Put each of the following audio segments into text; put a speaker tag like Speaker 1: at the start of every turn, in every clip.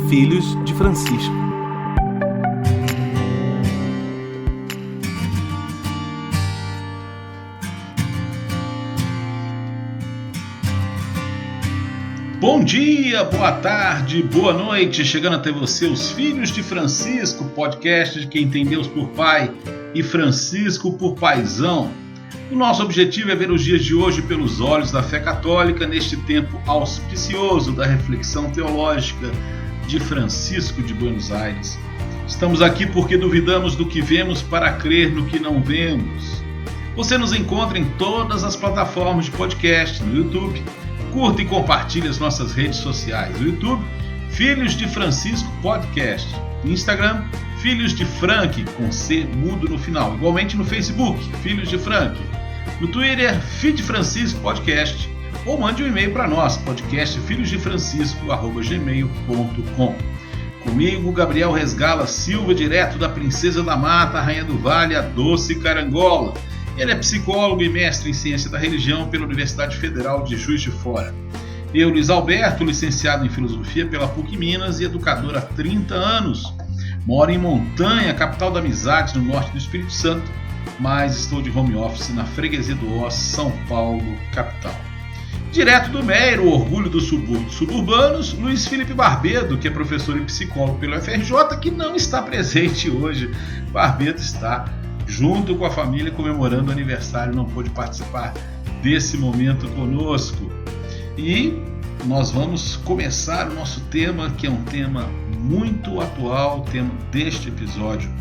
Speaker 1: Filhos de Francisco.
Speaker 2: Bom dia, boa tarde, boa noite, chegando até você os Filhos de Francisco, podcast de quem tem Deus por Pai e Francisco por Paizão. O nosso objetivo é ver os dias de hoje pelos olhos da fé católica neste tempo auspicioso da reflexão teológica de Francisco de Buenos Aires. Estamos aqui porque duvidamos do que vemos para crer no que não vemos. Você nos encontra em todas as plataformas de podcast, no YouTube. Curta e compartilhe as nossas redes sociais. No YouTube, Filhos de Francisco Podcast. No Instagram, Filhos de Frank, com C mudo no final. Igualmente no Facebook, Filhos de Frank. No Twitter, Feed Francisco Podcast. Ou mande um e-mail para nós, podcastfilhosdefrancisco@gmail.com. Comigo, Gabriel Resgala Silva, direto da Princesa da Mata, Rainha do Vale, a Doce Carangola. Ele é psicólogo e mestre em ciência da religião pela Universidade Federal de Juiz de Fora. Eu, Luiz Alberto, licenciado em filosofia pela PUC Minas e educador há 30 anos. Moro em Montanha, capital da amizade, no norte do Espírito Santo, mas estou de home office na freguesia do Oss, São Paulo, capital. Direto do Meiro, o orgulho dos subúrbios suburbanos, Luiz Felipe Barbedo, que é professor e psicólogo pelo FRJ, que não está presente hoje. Barbedo está junto com a família comemorando o aniversário, não pôde participar desse momento conosco. E nós vamos começar o nosso tema, que é um tema muito atual, o tema deste episódio.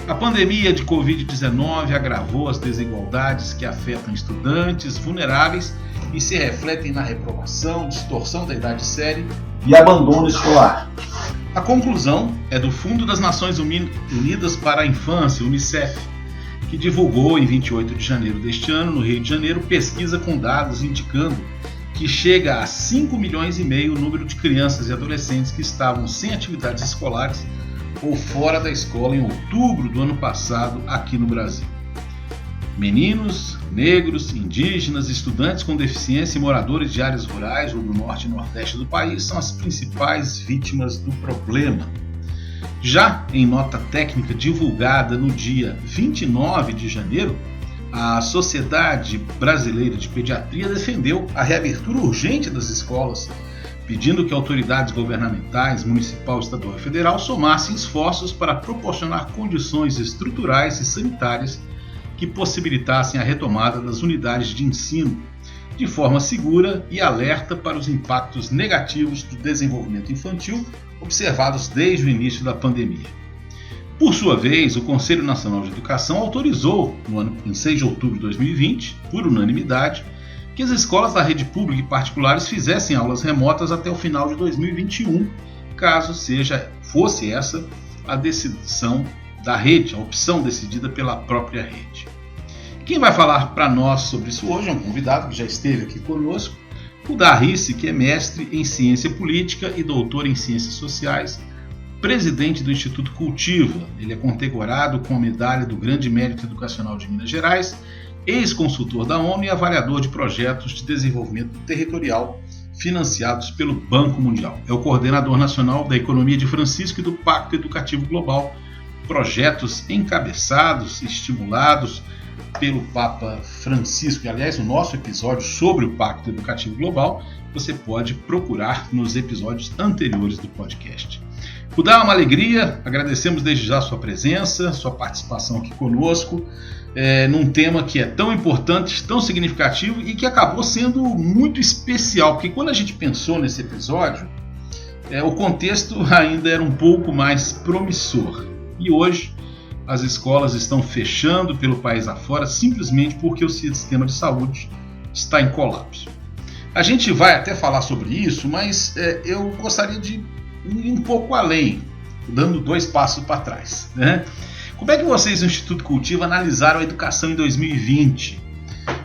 Speaker 2: A pandemia de Covid-19 agravou as desigualdades que afetam estudantes vulneráveis e se refletem na reprovação, distorção da idade séria e abandono escolar. A conclusão é do Fundo das Nações Unidas para a Infância, UNICEF, que divulgou em 28 de janeiro deste ano, no Rio de Janeiro, pesquisa com dados indicando que chega a 5 milhões e meio o número de crianças e adolescentes que estavam sem atividades escolares ou fora da escola em outubro do ano passado aqui no Brasil. Meninos, negros, indígenas, estudantes com deficiência e moradores de áreas rurais ou do norte e nordeste do país são as principais vítimas do problema. Já em nota técnica divulgada no dia 29 de janeiro, a Sociedade Brasileira de Pediatria defendeu a reabertura urgente das escolas, pedindo que autoridades governamentais, municipal, estadual e federal somassem esforços para proporcionar condições estruturais e sanitárias que possibilitassem a retomada das unidades de ensino de forma segura e alerta para os impactos negativos do desenvolvimento infantil observados desde o início da pandemia. Por sua vez, o Conselho Nacional de Educação autorizou, em 6 de outubro de 2020, por unanimidade, que as escolas da rede pública e particulares fizessem aulas remotas até o final de 2021, caso fosse essa a decisão da rede, a opção decidida pela própria rede. Quem vai falar para nós sobre isso hoje é um convidado que já esteve aqui conosco, o Darrice, que é mestre em ciência política e doutor em ciências sociais, presidente do Instituto Cultiva. Ele é condecorado com a medalha do Grande Mérito Educacional de Minas Gerais, ex-consultor da ONU e avaliador de projetos de desenvolvimento territorial financiados pelo Banco Mundial. É o coordenador nacional da Economia de Francisco e do Pacto Educativo Global, projetos encabeçados e estimulados pelo Papa Francisco. E, aliás, o nosso episódio sobre o Pacto Educativo Global você pode procurar nos episódios anteriores do podcast. Rudá, uma alegria, agradecemos desde já a sua presença, sua participação aqui conosco, num tema que é tão importante, tão significativo e que acabou sendo muito especial, porque quando a gente pensou nesse episódio, o contexto ainda era um pouco mais promissor. E hoje as escolas estão fechando pelo país afora simplesmente porque o sistema de saúde está em colapso. A gente vai até falar sobre isso, mas eu gostaria de ir um pouco além, dando 2 passos para trás, né? Como é que vocês no Instituto Cultiva analisaram a educação em 2020?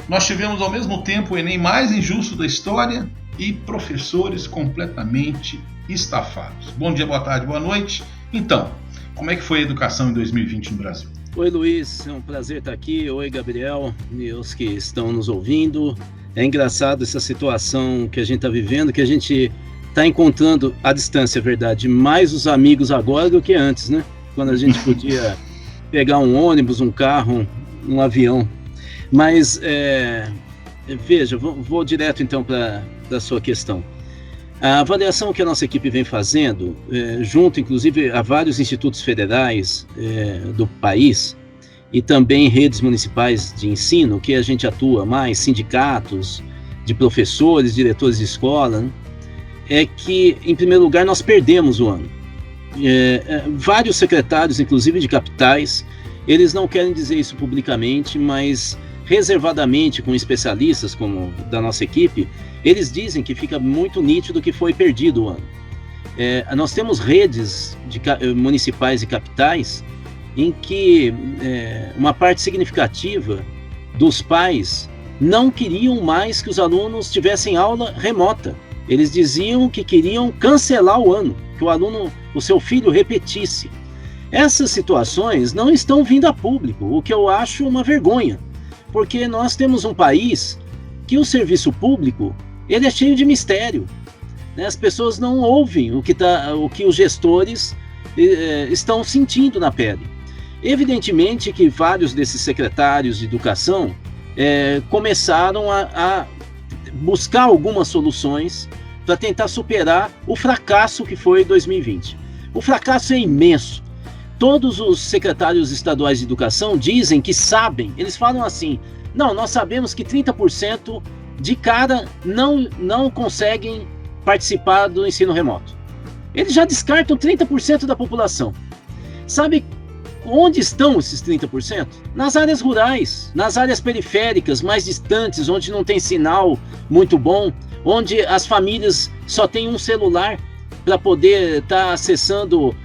Speaker 2: Nós tivemos ao mesmo tempo o Enem mais injusto da história e professores completamente estafados. Bom dia, boa tarde, boa noite. Então, como é que foi a educação em 2020 no Brasil?
Speaker 3: Oi, Luiz, é um prazer estar aqui. Oi, Gabriel e os que estão nos ouvindo. É engraçado essa situação que a gente está vivendo, que a gente está encontrando à distância, é verdade, mais os amigos agora do que antes, né? Quando a gente podia pegar um ônibus, um carro, um avião. Mas, veja, vou direto então para a sua questão. A avaliação que a nossa equipe vem fazendo, junto inclusive a vários institutos federais do país e também redes municipais de ensino, que a gente atua mais, sindicatos de professores, diretores de escola, né? É que, em primeiro lugar, nós perdemos o ano. Vários secretários, inclusive de capitais, eles não querem dizer isso publicamente, mas reservadamente com especialistas como da nossa equipe, eles dizem que fica muito nítido que foi perdido o ano. Nós temos redes municipais e capitais em que uma parte significativa dos pais não queriam mais que os alunos tivessem aula remota. Eles diziam que queriam cancelar o ano, que o seu filho repetisse. Essas situações não estão vindo a público, o que eu acho uma vergonha, porque nós temos um país que o serviço público ele é cheio de mistério, né? As pessoas não ouvem o que os gestores estão sentindo na pele. Evidentemente que vários desses secretários de educação começaram a buscar algumas soluções para tentar superar o fracasso que foi 2020. O fracasso é imenso. Todos os secretários estaduais de educação dizem que sabem, eles falam assim, não, nós sabemos que 30% de cara não conseguem participar do ensino remoto. Eles já descartam 30% da população. Sabe onde estão esses 30%? Nas áreas rurais, nas áreas periféricas, mais distantes, onde não tem sinal muito bom, onde as famílias só têm um celular para poder estar acessando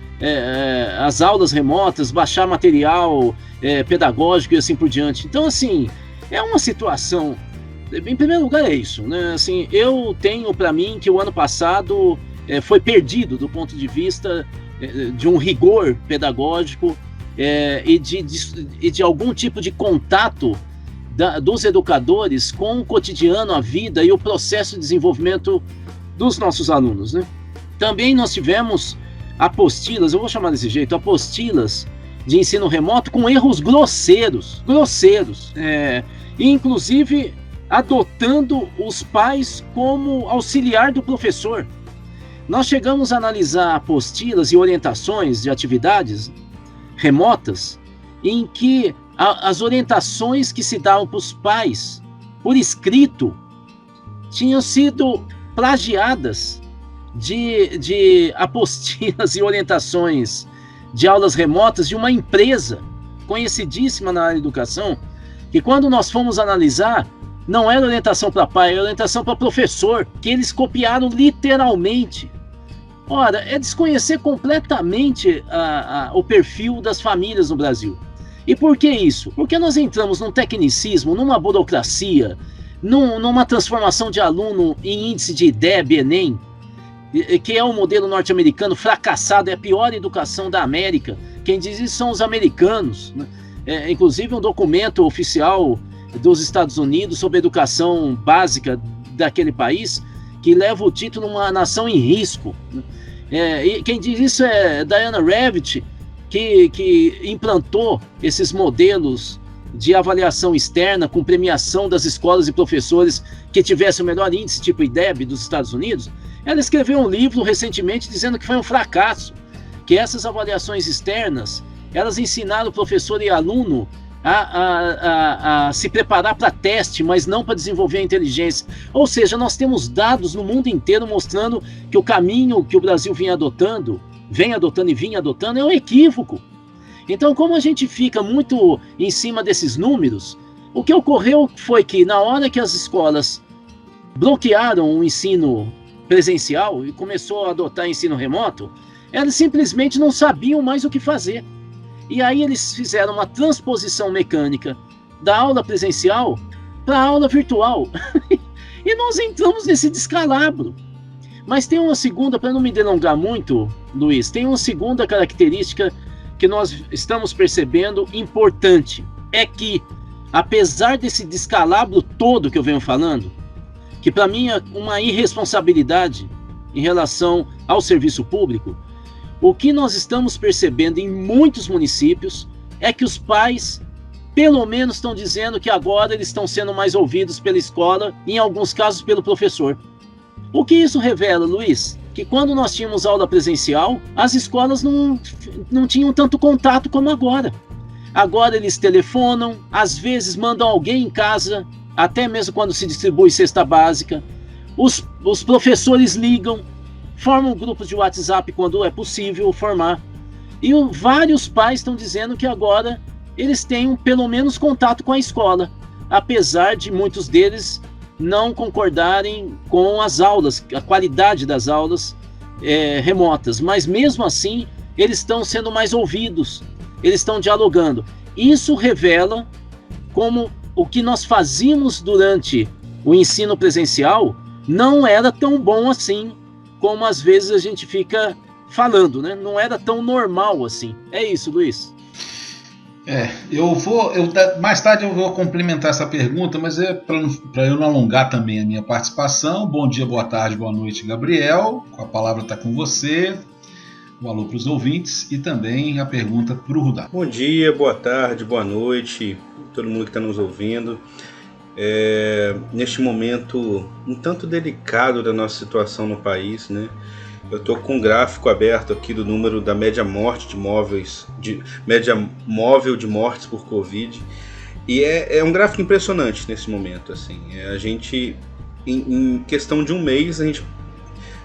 Speaker 3: as aulas remotas, baixar material pedagógico e assim por diante. Então, assim, é uma situação... Em primeiro lugar é isso, né? Assim, eu tenho para mim que o ano passado foi perdido do ponto de vista de um rigor pedagógico e de algum tipo de contato dos educadores com o cotidiano, a vida e o processo de desenvolvimento dos nossos alunos, né? Também nós tivemos apostilas, eu vou chamar desse jeito, apostilas de ensino remoto com erros grosseiros, e inclusive adotando os pais como auxiliar do professor. Nós chegamos a analisar apostilas e orientações de atividades remotas em que as orientações que se davam para os pais por escrito tinham sido plagiadas de apostilas e orientações de aulas remotas de uma empresa conhecidíssima na área de educação, que quando nós fomos analisar, não era orientação para pai, era orientação para professor, que eles copiaram literalmente. Ora, é desconhecer completamente o perfil das famílias no Brasil. E por que isso? Porque nós entramos num tecnicismo, numa burocracia, numa transformação de aluno em índice de IDEB, Enem, que é o modelo norte-americano fracassado, é a pior educação da América. Quem diz isso são os americanos, né? Inclusive um documento oficial dos Estados Unidos sobre a educação básica daquele país, que leva o título Uma Nação em Risco. E quem diz isso é Diana Ravitch, que implantou esses modelos de avaliação externa com premiação das escolas e professores que tivessem o melhor índice, tipo IDEB dos Estados Unidos. Ela escreveu um livro recentemente dizendo que foi um fracasso, que essas avaliações externas, elas ensinaram o professor e aluno a se preparar para teste, mas não para desenvolver a inteligência. Ou seja, nós temos dados no mundo inteiro mostrando que o caminho que o Brasil vem adotando é um equívoco. Então, como a gente fica muito em cima desses números, o que ocorreu foi que na hora que as escolas bloquearam o ensino presencial e começou a adotar ensino remoto, elas simplesmente não sabiam mais o que fazer. E aí eles fizeram uma transposição mecânica da aula presencial para a aula virtual. E nós entramos nesse descalabro. Mas tem uma segunda, para não me delongar muito, Luiz, tem uma segunda característica que nós estamos percebendo importante. É que, apesar desse descalabro todo que eu venho falando, que para mim é uma irresponsabilidade em relação ao serviço público, o que nós estamos percebendo em muitos municípios é que os pais, pelo menos, estão dizendo que agora eles estão sendo mais ouvidos pela escola, em alguns casos pelo professor. O que isso revela, Luiz? Que quando nós tínhamos aula presencial, as escolas não tinham tanto contato como agora. Agora eles telefonam, às vezes mandam alguém em casa, até mesmo quando se distribui cesta básica. Os professores ligam, formam grupos de WhatsApp quando é possível formar. E vários pais estão dizendo que agora eles têm pelo menos contato com a escola, apesar de muitos deles não concordarem com as aulas, a qualidade das aulas remotas. Mas mesmo assim, eles estão sendo mais ouvidos, eles estão dialogando. Isso revela como o que nós fazíamos durante o ensino presencial não era tão bom assim, como às vezes a gente fica falando, né? Não era tão normal assim. É isso, Luiz.
Speaker 2: Mais tarde eu vou complementar essa pergunta, mas é para eu não alongar também a minha participação. Bom dia, boa tarde, boa noite, Gabriel. A palavra está com você. Um alô para os ouvintes e também a pergunta para o Rudá.
Speaker 1: Bom dia, boa tarde, boa noite, todo mundo que está nos ouvindo. Neste momento um tanto delicado da nossa situação no país, né? Eu estou com um gráfico aberto aqui do número da média móvel de mortes por Covid, e é um gráfico impressionante nesse momento. Assim, a gente, em questão de um mês, a gente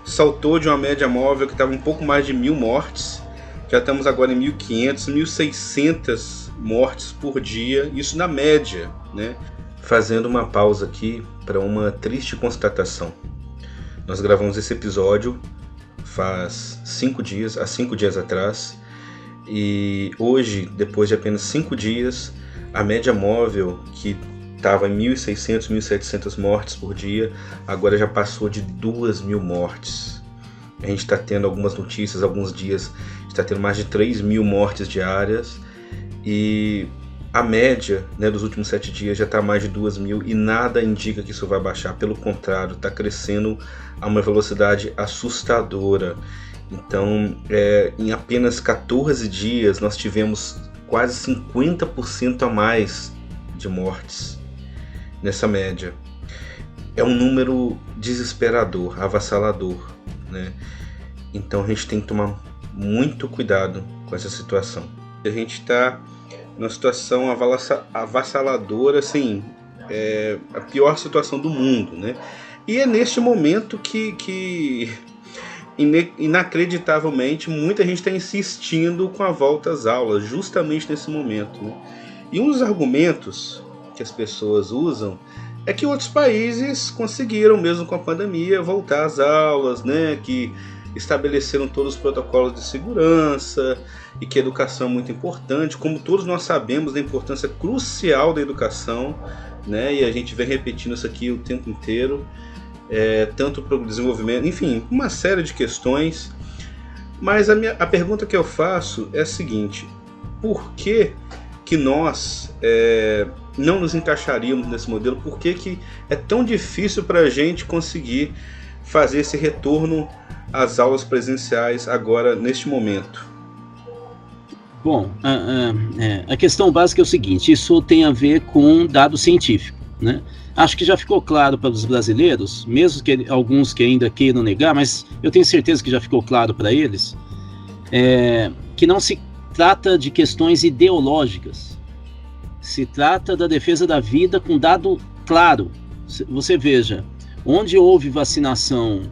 Speaker 1: saltou de uma média móvel que estava um pouco mais de 1.000 mortes, já estamos agora em 1.500, 1.600 mortes por dia, isso na média, né? Fazendo uma pausa aqui para uma triste constatação. Nós gravamos esse episódio faz 5 dias, há 5 dias atrás, e hoje, depois de apenas 5 dias, a média móvel, que estava em 1.600, 1.700 mortes por dia, agora já passou de 2.000 mortes. A gente está tendo algumas notícias, alguns dias está tendo mais de 3.000 mortes diárias, e a média, né, dos últimos 7 dias já está mais de 2.000, e nada indica que isso vai baixar. Pelo contrário, está crescendo a uma velocidade assustadora. Então, em apenas 14 dias, nós tivemos quase 50% a mais de mortes nessa média. É um número desesperador, avassalador, né? Então a gente tem que tomar muito cuidado com essa situação. A gente está numa situação avassaladora, assim, a pior situação do mundo, né? E é neste momento que inacreditavelmente, muita gente está insistindo com a volta às aulas, justamente nesse momento, né? E um dos argumentos que as pessoas usam é que outros países conseguiram, mesmo com a pandemia, voltar às aulas, né? Que estabeleceram todos os protocolos de segurança e que a educação é muito importante, como todos nós sabemos da importância crucial da educação, né? E a gente vem repetindo isso aqui o tempo inteiro, tanto para o desenvolvimento, enfim, uma série de questões. Mas a pergunta que eu faço é a seguinte: por que nós não nos encaixaríamos nesse modelo? Por que é tão difícil para a gente conseguir fazer esse retorno às aulas presenciais agora, neste momento?
Speaker 3: Bom, a questão básica é o seguinte: isso tem a ver com dado científico, né? Acho que já ficou claro para os brasileiros, mesmo que alguns que ainda queiram negar, mas eu tenho certeza que já ficou claro para eles, que não se trata de questões ideológicas, se trata da defesa da vida com dado claro. Você veja, onde houve vacinação,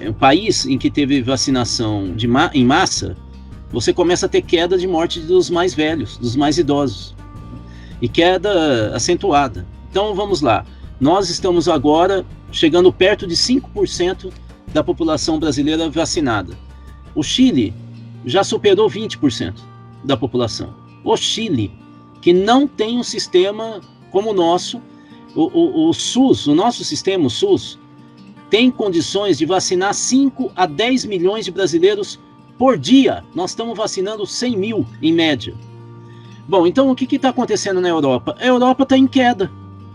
Speaker 3: um país em que teve vacinação em massa, você começa a ter queda de morte dos mais velhos, dos mais idosos, e queda acentuada. Então vamos lá, nós estamos agora chegando perto de 5% da população brasileira vacinada. O Chile já superou 20% da população. O Chile, que não tem um sistema como o nosso, o SUS, o nosso sistema, o SUS, tem condições de vacinar 5 a 10 milhões de brasileiros por dia. Nós estamos vacinando 100 mil em média. Bom, então o que está acontecendo na Europa? A Europa está em queda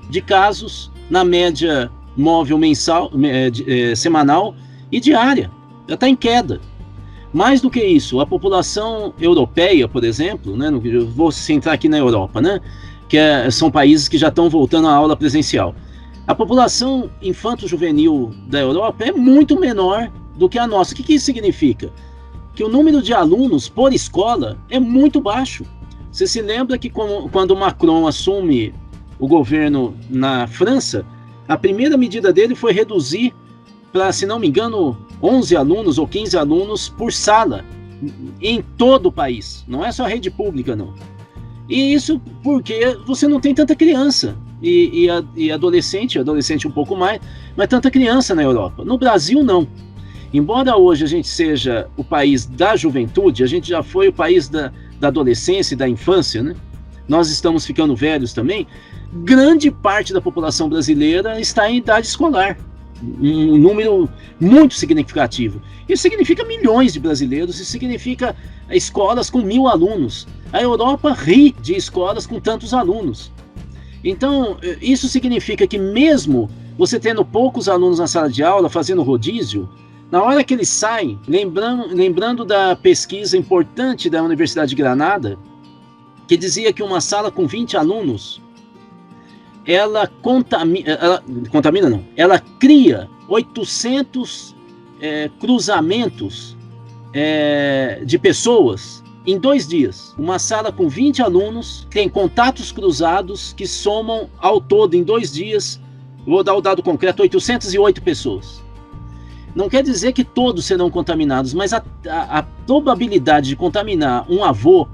Speaker 3: de casos na média móvel mensal, semanal, e diária, já está em queda. Mais do que isso, a população europeia, por exemplo, né, eu vou centrar aqui na Europa, né, são países que já estão voltando à aula presencial. A população infanto-juvenil da Europa é muito menor do que a nossa. O que isso significa? Que o número de alunos por escola é muito baixo. Você se lembra que quando Macron assume o governo na França, a primeira medida dele foi reduzir para, se não me engano, 11 alunos ou 15 alunos por sala, em todo o país. Não é só a rede pública, não. E isso porque você não tem tanta criança e adolescente um pouco mais, mas tanta criança na Europa. No Brasil, não. Embora hoje a gente seja o país da juventude, a gente já foi o país da adolescência e da infância, né? Nós estamos ficando velhos também. Grande parte da população brasileira está em idade escolar. Um número muito significativo. Isso significa milhões de brasileiros, isso significa escolas com 1.000 alunos. A Europa ri de escolas com tantos alunos. Então, isso significa que mesmo você tendo poucos alunos na sala de aula, fazendo rodízio, na hora que eles saem, lembrando da pesquisa importante da Universidade de Granada, que dizia que uma sala com 20 alunos ela cria 800 cruzamentos de pessoas em 2 dias. Uma sala com 20 alunos tem contatos cruzados que somam ao todo em 2 dias, vou dar o dado concreto, 808 pessoas. Não quer dizer que todos serão contaminados, mas a probabilidade de contaminar um avô,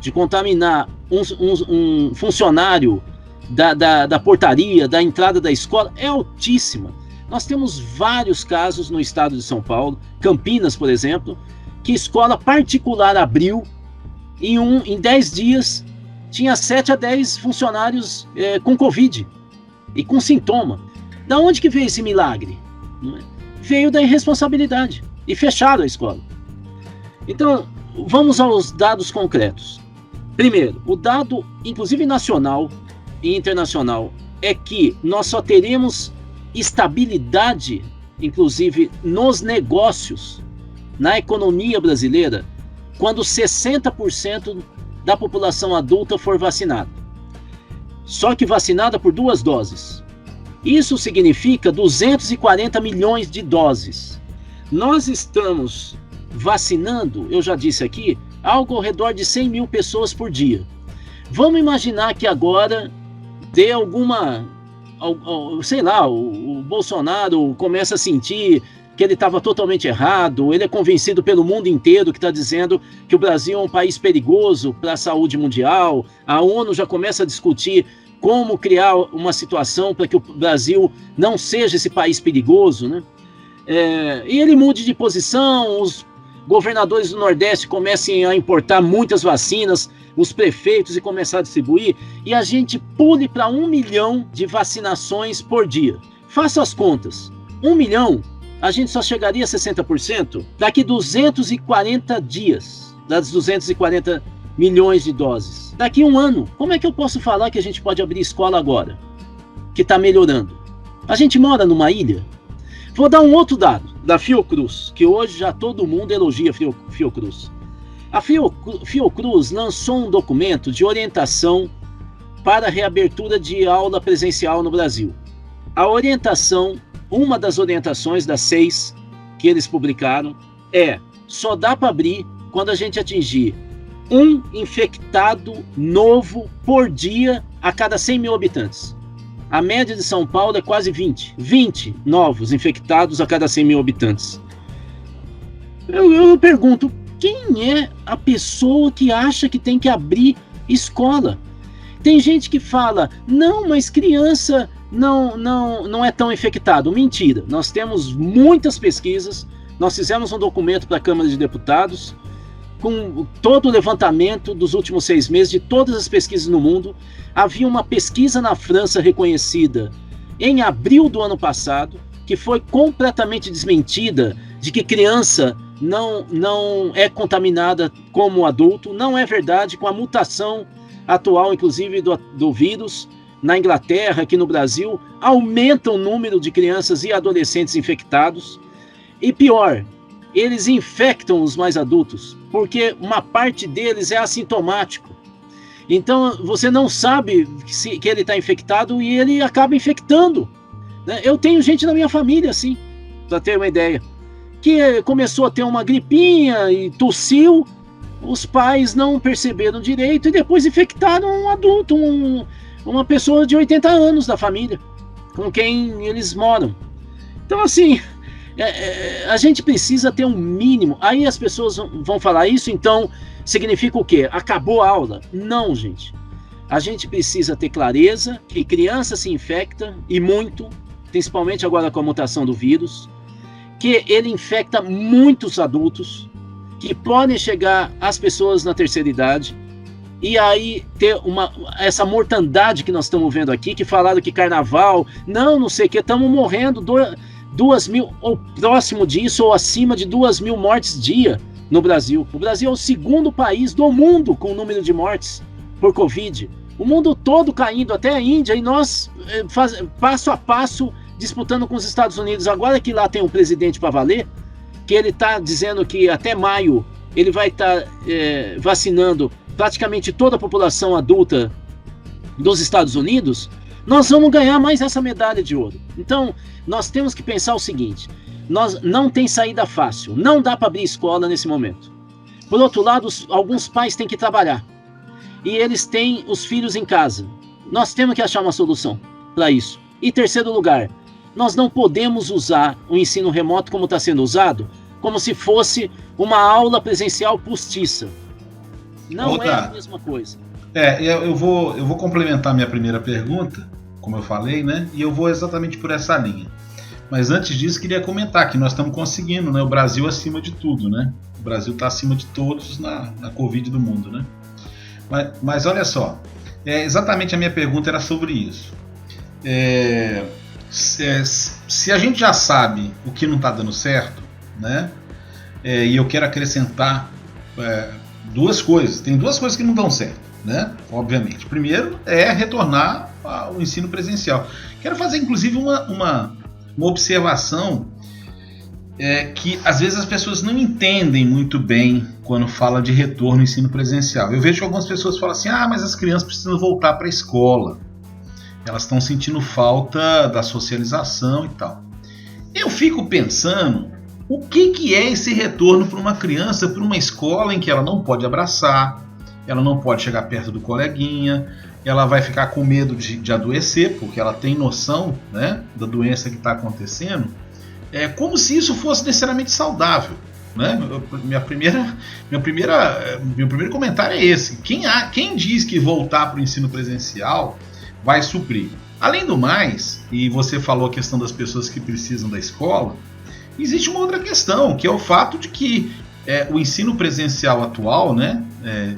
Speaker 3: de contaminar um funcionário da portaria, da entrada da escola, é altíssima. Nós temos vários casos no estado de São Paulo, Campinas, por exemplo, que escola particular abriu, em 10 dias, tinha 7 a 10 funcionários com Covid e com sintoma. Da onde que veio esse milagre? Veio da irresponsabilidade e fecharam a escola. Então, vamos aos dados concretos. Primeiro, o dado, inclusive nacional e internacional, é que nós só teremos estabilidade, inclusive nos negócios, na economia brasileira, quando 60% da população adulta for vacinada. Só que vacinada por 2 doses. Isso significa 240 milhões de doses. Nós estamos vacinando, eu já disse aqui, algo ao redor de 100 mil pessoas por dia. Vamos imaginar que agora dê alguma, sei lá, o Bolsonaro começa a sentir que ele estava totalmente errado, ele é convencido pelo mundo inteiro que está dizendo que o Brasil é um país perigoso para a saúde mundial, a ONU já começa a discutir como criar uma situação para que o Brasil não seja esse país perigoso, né? E ele mude de posição, os governadores do Nordeste comecem a importar muitas vacinas, os prefeitos, e começar a distribuir, e a gente pule para 1 milhão de vacinações por dia. Faça as contas. 1 milhão, a gente só chegaria a 60% daqui 240 dias, das 240 milhões de doses. Daqui 1 ano, como é que eu posso falar que a gente pode abrir escola agora? Que está melhorando. A gente mora numa ilha? Vou dar um outro dado, da Fiocruz, que hoje já todo mundo elogia a Fiocruz. A Fiocruz lançou um documento de orientação para a reabertura de aula presencial no Brasil. A orientação, uma das orientações das 6 que eles publicaram, só dá para abrir quando a gente atingir 1 infectado novo por dia a cada 100 mil habitantes. A média de São Paulo é quase 20 novos infectados a cada 100 mil habitantes. Eu pergunto, quem é a pessoa que acha que tem que abrir escola? Tem gente que fala, não, mas criança não é tão infectado. Mentira, nós temos muitas pesquisas, nós fizemos um documento para a Câmara de Deputados, com todo o levantamento dos últimos 6 meses de todas as pesquisas no mundo. Havia uma pesquisa na França reconhecida em abril do ano passado, que foi completamente desmentida, de que criança não é contaminada como adulto. Não é verdade, com a mutação atual, inclusive, do vírus, na Inglaterra, aqui no Brasil, aumenta o número de crianças e adolescentes infectados. E pior, eles infectam os mais adultos, porque uma parte deles é assintomático. Então você não sabe que ele está infectado e ele acaba infectando, né? Eu tenho gente na minha família assim, para ter uma ideia, que começou a ter uma gripinha e tossiu, os pais não perceberam direito e depois infectaram um adulto, uma pessoa de 80 anos da família, com quem eles moram. Então assim, a gente precisa ter um mínimo. Aí as pessoas vão falar isso, então significa o quê? Acabou a aula? Não, gente. A gente precisa ter clareza que criança se infecta, e muito, principalmente agora com a mutação do vírus, que ele infecta muitos adultos, que podem chegar às pessoas na terceira idade, e aí ter essa mortandade que nós estamos vendo aqui, que falaram que carnaval, não sei o que, estamos morrendo 2.000, ou próximo disso, ou acima de 2.000 mortes dia no Brasil. O Brasil é o segundo país do mundo com o número de mortes por Covid. O mundo todo caindo, até a Índia, e nós passo a passo disputando com os Estados Unidos. Agora que lá tem um presidente para valer, que ele está dizendo que até maio ele vai estar vacinando praticamente toda a população adulta dos Estados Unidos, nós vamos ganhar mais essa medalha de ouro. Então, nós temos que pensar o seguinte: nós não tem saída fácil, não dá para abrir escola nesse momento. Por outro lado, alguns pais têm que trabalhar, e eles têm os filhos em casa. Nós temos que achar uma solução para isso. E terceiro lugar, nós não podemos usar o ensino remoto como está sendo usado, como se fosse uma aula presencial postiça. Não é a mesma coisa.
Speaker 2: Eu vou complementar minha primeira pergunta, como eu falei, né? E eu vou exatamente por essa linha. Mas antes disso, queria comentar que nós estamos conseguindo, né? O Brasil acima de tudo, né? O Brasil está acima de todos na Covid do mundo, né? Mas olha só, exatamente a minha pergunta era sobre isso. Se a gente já sabe o que não está dando certo, né? E eu quero acrescentar duas coisas. Tem duas coisas que não dão certo, né? Obviamente. Primeiro é retornar ao ensino presencial. Quero fazer inclusive uma observação que às vezes as pessoas não entendem muito bem quando fala de retorno ao ensino presencial. Eu vejo que algumas pessoas falam assim: mas as crianças precisam voltar para a escola, elas estão sentindo falta da socialização e tal. Eu fico pensando, o que é esse retorno para uma criança, para uma escola em que ela não pode abraçar, ela não pode chegar perto do coleguinha, ela vai ficar com medo de adoecer, porque ela tem noção, né, da doença que está acontecendo, como se isso fosse necessariamente saudável, né? Meu primeiro comentário é esse: quem diz que voltar para o ensino presencial vai suprir? Além do mais, e você falou a questão das pessoas que precisam da escola, existe uma outra questão, que é o fato de que o ensino presencial atual, né,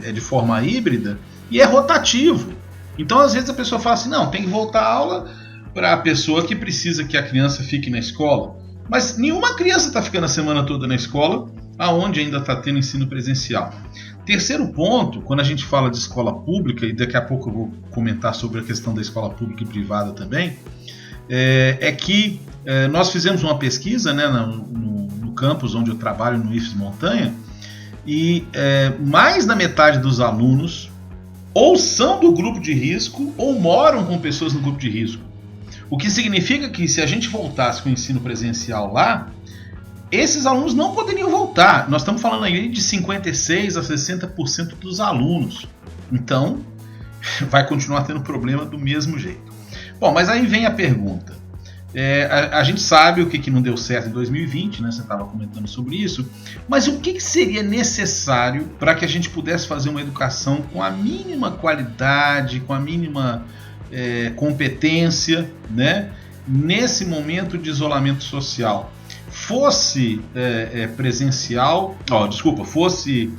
Speaker 2: é de forma híbrida e é rotativo. Então, às vezes a pessoa fala assim: não, tem que voltar a aula para a pessoa que precisa que a criança fique na escola. Mas nenhuma criança está ficando a semana toda na escola, aonde ainda está tendo ensino presencial. Terceiro ponto, quando a gente fala de escola pública, e daqui a pouco eu vou comentar sobre a questão da escola pública e privada também, é que nós fizemos uma pesquisa, né, no campus onde eu trabalho, no IFES Montanha, e mais da metade dos alunos ou são do grupo de risco ou moram com pessoas no grupo de risco. O que significa que se a gente voltasse com o ensino presencial lá, esses alunos não poderiam voltar. Nós estamos falando aí de 56% a 60% dos alunos. Então, vai continuar tendo problema do mesmo jeito. Bom, mas aí vem a pergunta. A gente sabe o que não deu certo em 2020, né? Você estava comentando sobre isso. Mas o que seria necessário para que a gente pudesse fazer uma educação com a mínima qualidade, com a mínima competência, né? Nesse momento de isolamento social? Fosse presencial, fosse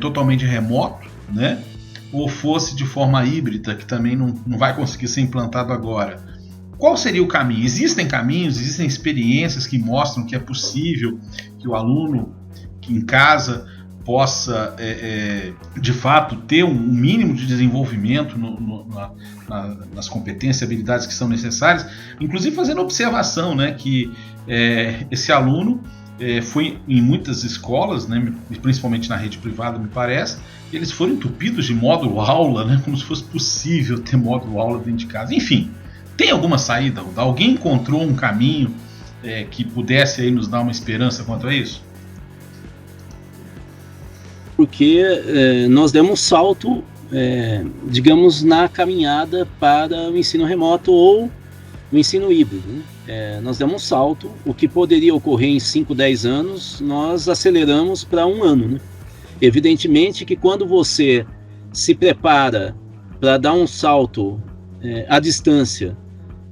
Speaker 2: totalmente remoto, né? Ou fosse de forma híbrida, que também não vai conseguir ser implantado agora. Qual seria o caminho? Existem caminhos, existem experiências que mostram que é possível que o aluno que em casa possa, de fato, ter um mínimo de desenvolvimento nas competências e habilidades que são necessárias, inclusive fazendo observação, né, que esse aluno foi em muitas escolas, né, principalmente na rede privada, me parece, eles foram entupidos de módulo aula, né, como se fosse possível ter módulo aula dentro de casa. Enfim, tem alguma saída? Alguém encontrou um caminho que pudesse aí nos dar uma esperança quanto a isso?
Speaker 3: Porque nós demos um salto, digamos, na caminhada para o ensino remoto ou o ensino híbrido, né? Nós demos um salto, o que poderia ocorrer em 5, 10 anos, nós aceleramos para 1 ano, né? Evidentemente que quando você se prepara para dar um salto à distância,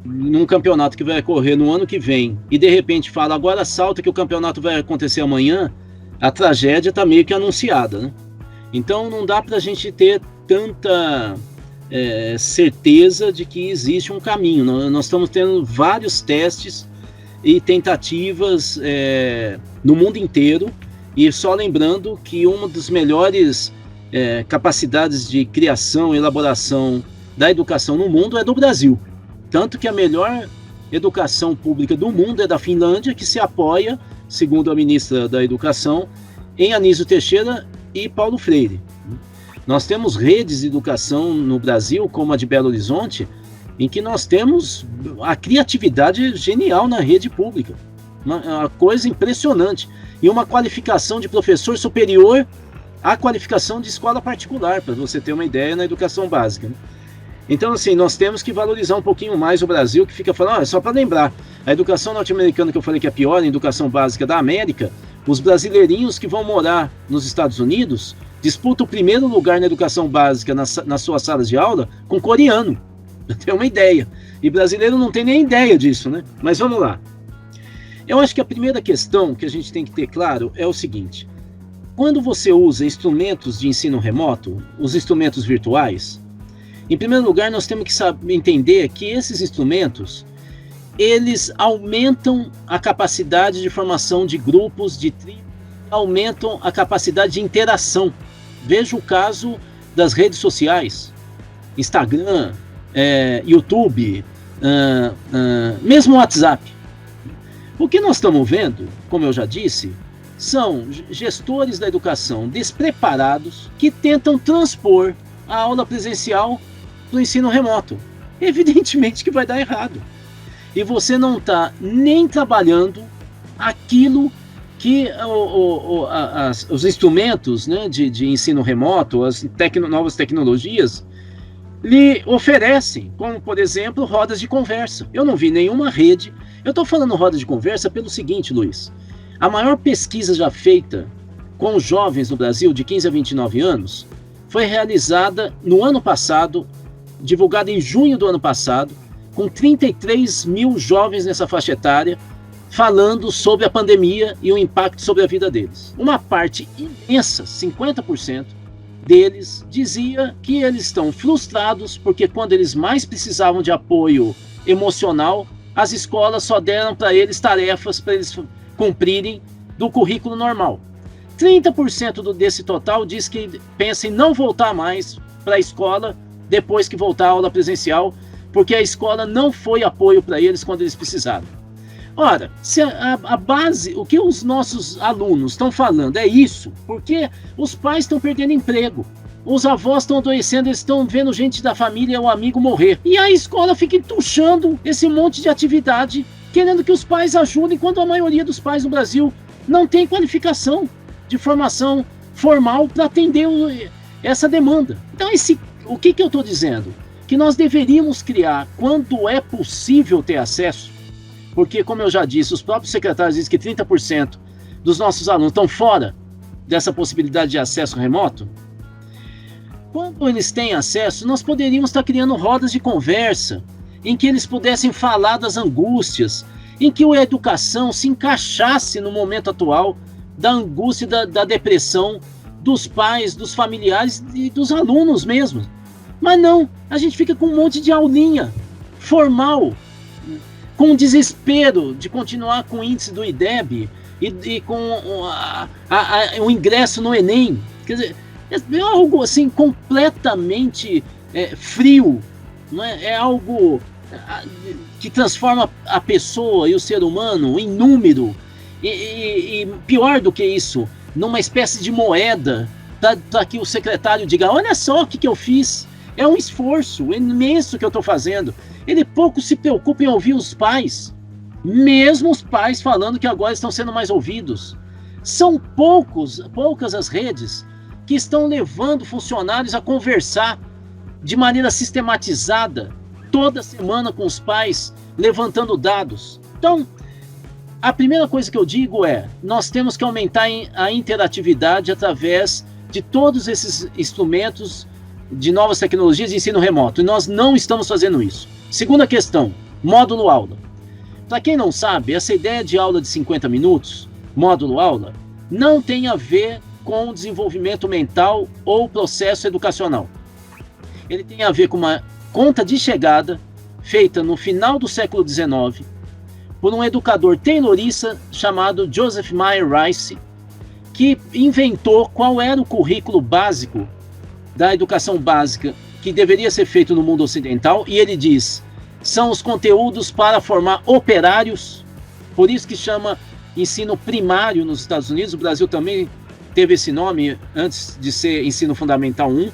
Speaker 3: num campeonato que vai ocorrer no ano que vem, e de repente fala, agora salta que o campeonato vai acontecer amanhã, a tragédia está meio que anunciada, né? Então não dá para a gente ter tanta certeza de que existe um caminho. Nós estamos tendo vários testes e tentativas no mundo inteiro, e só lembrando que uma das melhores capacidades de criação e elaboração da educação no mundo é do Brasil. Tanto que a melhor educação pública do mundo é da Finlândia, que se apoia, segundo a ministra da Educação, em Anísio Teixeira e Paulo Freire. Nós temos redes de educação no Brasil, como a de Belo Horizonte, em que nós temos a criatividade genial na rede pública. Uma coisa impressionante. E uma qualificação de professor superior à qualificação de escola particular, para você ter uma ideia, na educação básica, né? Então, assim, nós temos que valorizar um pouquinho mais o Brasil, que fica falando, só para lembrar, a educação norte-americana que eu falei que é pior, a educação básica da América, os brasileirinhos que vão morar nos Estados Unidos disputam o primeiro lugar na educação básica nas suas salas de aula com coreano, pra ter uma ideia. E brasileiro não tem nem ideia disso, né? Mas vamos lá. Eu acho que a primeira questão que a gente tem que ter claro é o seguinte: quando você usa instrumentos de ensino remoto, os instrumentos virtuais, em primeiro lugar, nós temos que entender que esses instrumentos, eles aumentam a capacidade de formação de grupos, de tribos, aumentam a capacidade de interação. Veja o caso das redes sociais, Instagram, YouTube, mesmo WhatsApp. O que nós estamos vendo, como eu já disse, são gestores da educação despreparados que tentam transpor a aula presencial do ensino remoto. Evidentemente que vai dar errado. E você não está nem trabalhando aquilo que os instrumentos, né, de ensino remoto, as novas tecnologias, lhe oferecem, como, por exemplo, rodas de conversa. Eu não vi nenhuma rede. Eu estou falando roda de conversa pelo seguinte, Luiz. A maior pesquisa já feita com os jovens no Brasil, de 15 a 29 anos, foi realizada no ano passado, divulgada em junho do ano passado, com 33 mil jovens nessa faixa etária, falando sobre a pandemia e o impacto sobre a vida deles. Uma parte imensa, 50%, deles dizia que eles estão frustrados porque quando eles mais precisavam de apoio emocional, as escolas só deram para eles tarefas para eles cumprirem do currículo normal. 30% desse total diz que pensa em não voltar mais para a escola depois que voltar a aula presencial, porque a escola não foi apoio para eles quando eles precisaram. Ora, se a base, o que os nossos alunos estão falando é isso, porque os pais estão perdendo emprego, os avós estão adoecendo, eles estão vendo gente da família ou amigo morrer, e a escola fica entuchando esse monte de atividade, querendo que os pais ajudem, quando a maioria dos pais no Brasil não tem qualificação de formação formal para atender essa demanda. Então, o que eu estou dizendo? Que nós deveríamos criar, quando é possível ter acesso, porque, como eu já disse, os próprios secretários dizem que 30% dos nossos alunos estão fora dessa possibilidade de acesso remoto. Quando eles têm acesso, nós poderíamos estar criando rodas de conversa, em que eles pudessem falar das angústias, em que a educação se encaixasse no momento atual da angústia e da depressão dos pais, dos familiares e dos alunos mesmo. Mas não, a gente fica com um monte de aulinha formal, com desespero de continuar com o índice do IDEB e com o ingresso no Enem. Quer dizer, é algo assim completamente frio, não é? É algo que transforma a pessoa e o ser humano em número, E pior do que isso, numa espécie de moeda, para que o secretário diga, olha só o que eu fiz, é um esforço imenso que eu estou fazendo. Ele pouco se preocupa em ouvir os pais, mesmo os pais falando que agora estão sendo mais ouvidos. São poucas as redes que estão levando funcionários a conversar de maneira sistematizada, toda semana com os pais, levantando dados. Então, a primeira coisa que eu digo é, nós temos que aumentar a interatividade através de todos esses instrumentos de novas tecnologias de ensino remoto, e nós não estamos fazendo isso. Segunda questão, módulo aula. Para quem não sabe, essa ideia de aula de 50 minutos, módulo aula, não tem a ver com desenvolvimento mental ou processo educacional. Ele tem a ver com uma conta de chegada feita no final do século XIX por um educador taylorista chamado Joseph Meyer Rice, que inventou qual era o currículo básico da educação básica que deveria ser feito no mundo ocidental, e ele diz, são os conteúdos para formar operários, por isso que chama ensino primário nos Estados Unidos. O Brasil também teve esse nome antes de ser ensino fundamental 1,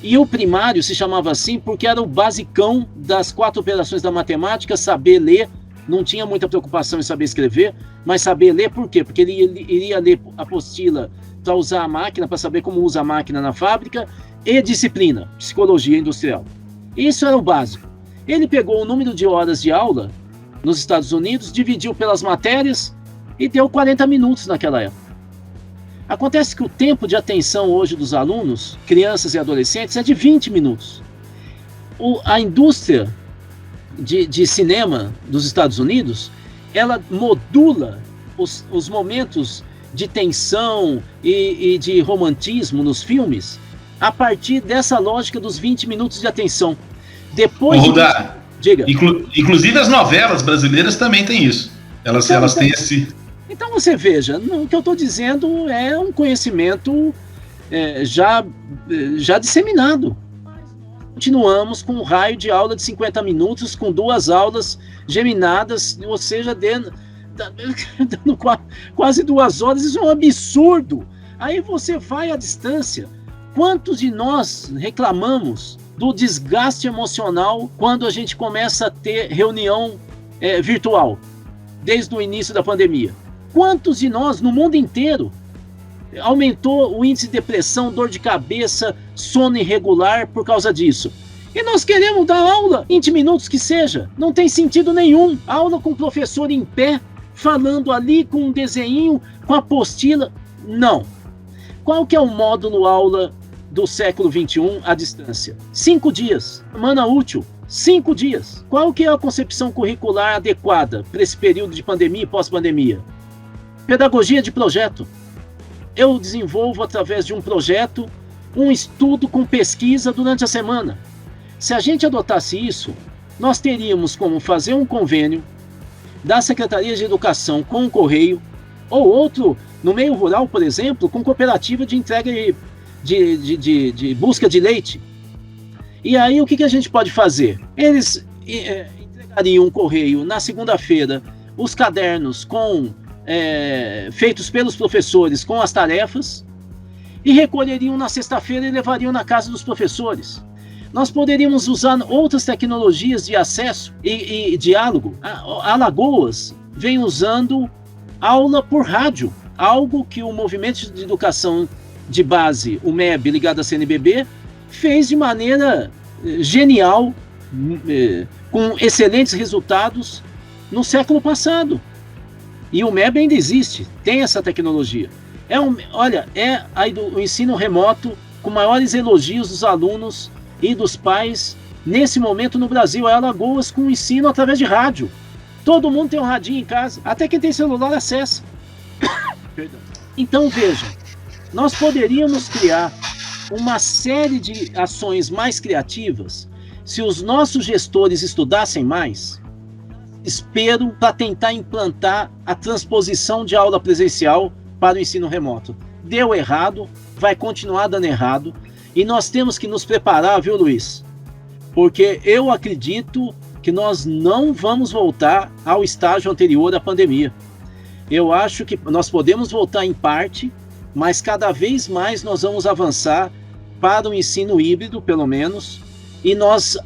Speaker 3: e o primário se chamava assim porque era o basicão das 4 operações da matemática, saber ler, não tinha muita preocupação em saber escrever, mas saber ler por quê? Porque ele iria ler a apostila para usar a máquina, para saber como usa a máquina na fábrica, e disciplina, psicologia industrial. Isso era o básico. Ele pegou o número de horas de aula nos Estados Unidos, dividiu pelas matérias e deu 40 minutos naquela época. Acontece que o tempo de atenção hoje dos alunos, crianças e adolescentes, é de 20 minutos. A indústria de cinema dos Estados Unidos, ela modula os momentos de tensão e de romantismo nos filmes a partir dessa lógica dos 20 minutos de atenção. Depois diga.
Speaker 2: Inclusive as novelas brasileiras também têm isso. Elas têm esse...
Speaker 3: Então você veja, o que eu estou dizendo é um conhecimento já disseminado. Continuamos com um raio de aula de 50 minutos, com 2 aulas geminadas, ou seja, dando quase 2 horas. Isso é um absurdo. Aí você vai à distância. Quantos de nós reclamamos do desgaste emocional quando a gente começa a ter reunião virtual, desde o início da pandemia? Quantos de nós, no mundo inteiro, aumentou o índice de depressão, dor de cabeça, sono irregular por causa disso? E nós queremos dar aula, 20 minutos que seja, não tem sentido nenhum. Aula com o professor em pé, falando ali com um desenho, com a apostila, não. Qual que é o módulo aula do século XXI à distância? 5 dias, semana útil, 5 dias. Qual que é a concepção curricular adequada para esse período de pandemia e pós-pandemia? Pedagogia de projeto. Eu desenvolvo através de um projeto, um estudo com pesquisa durante a semana. Se a gente adotasse isso, nós teríamos como fazer um convênio da Secretaria de Educação com o Correio, ou outro, no meio rural, por exemplo, com cooperativa de entrega de busca de leite. E aí o que a gente pode fazer? Eles entregariam um correio na segunda-feira, os cadernos feitos pelos professores com as tarefas, e recolheriam na sexta-feira e levariam na casa dos professores. Nós poderíamos usar outras tecnologias de acesso e diálogo. A Alagoas vem usando aula por rádio, algo que o Movimento de Educação de Base, o MEB, ligado à CNBB, fez de maneira genial, com excelentes resultados no século passado. E o MEB ainda existe, tem essa tecnologia. O ensino remoto com maiores elogios dos alunos e dos pais nesse momento no Brasil. É Alagoas com ensino através de rádio. Todo mundo tem um radinho em casa, até quem tem celular acessa. Então veja, nós poderíamos criar uma série de ações mais criativas se os nossos gestores estudassem mais. Espero para tentar implantar a transposição de aula presencial para o ensino remoto. Deu errado, vai continuar dando errado, e nós temos que nos preparar, viu, Luiz? Porque eu acredito que nós não vamos voltar ao estágio anterior à pandemia. Eu acho que nós podemos voltar em parte, mas cada vez mais nós vamos avançar para o ensino híbrido, pelo menos, e nós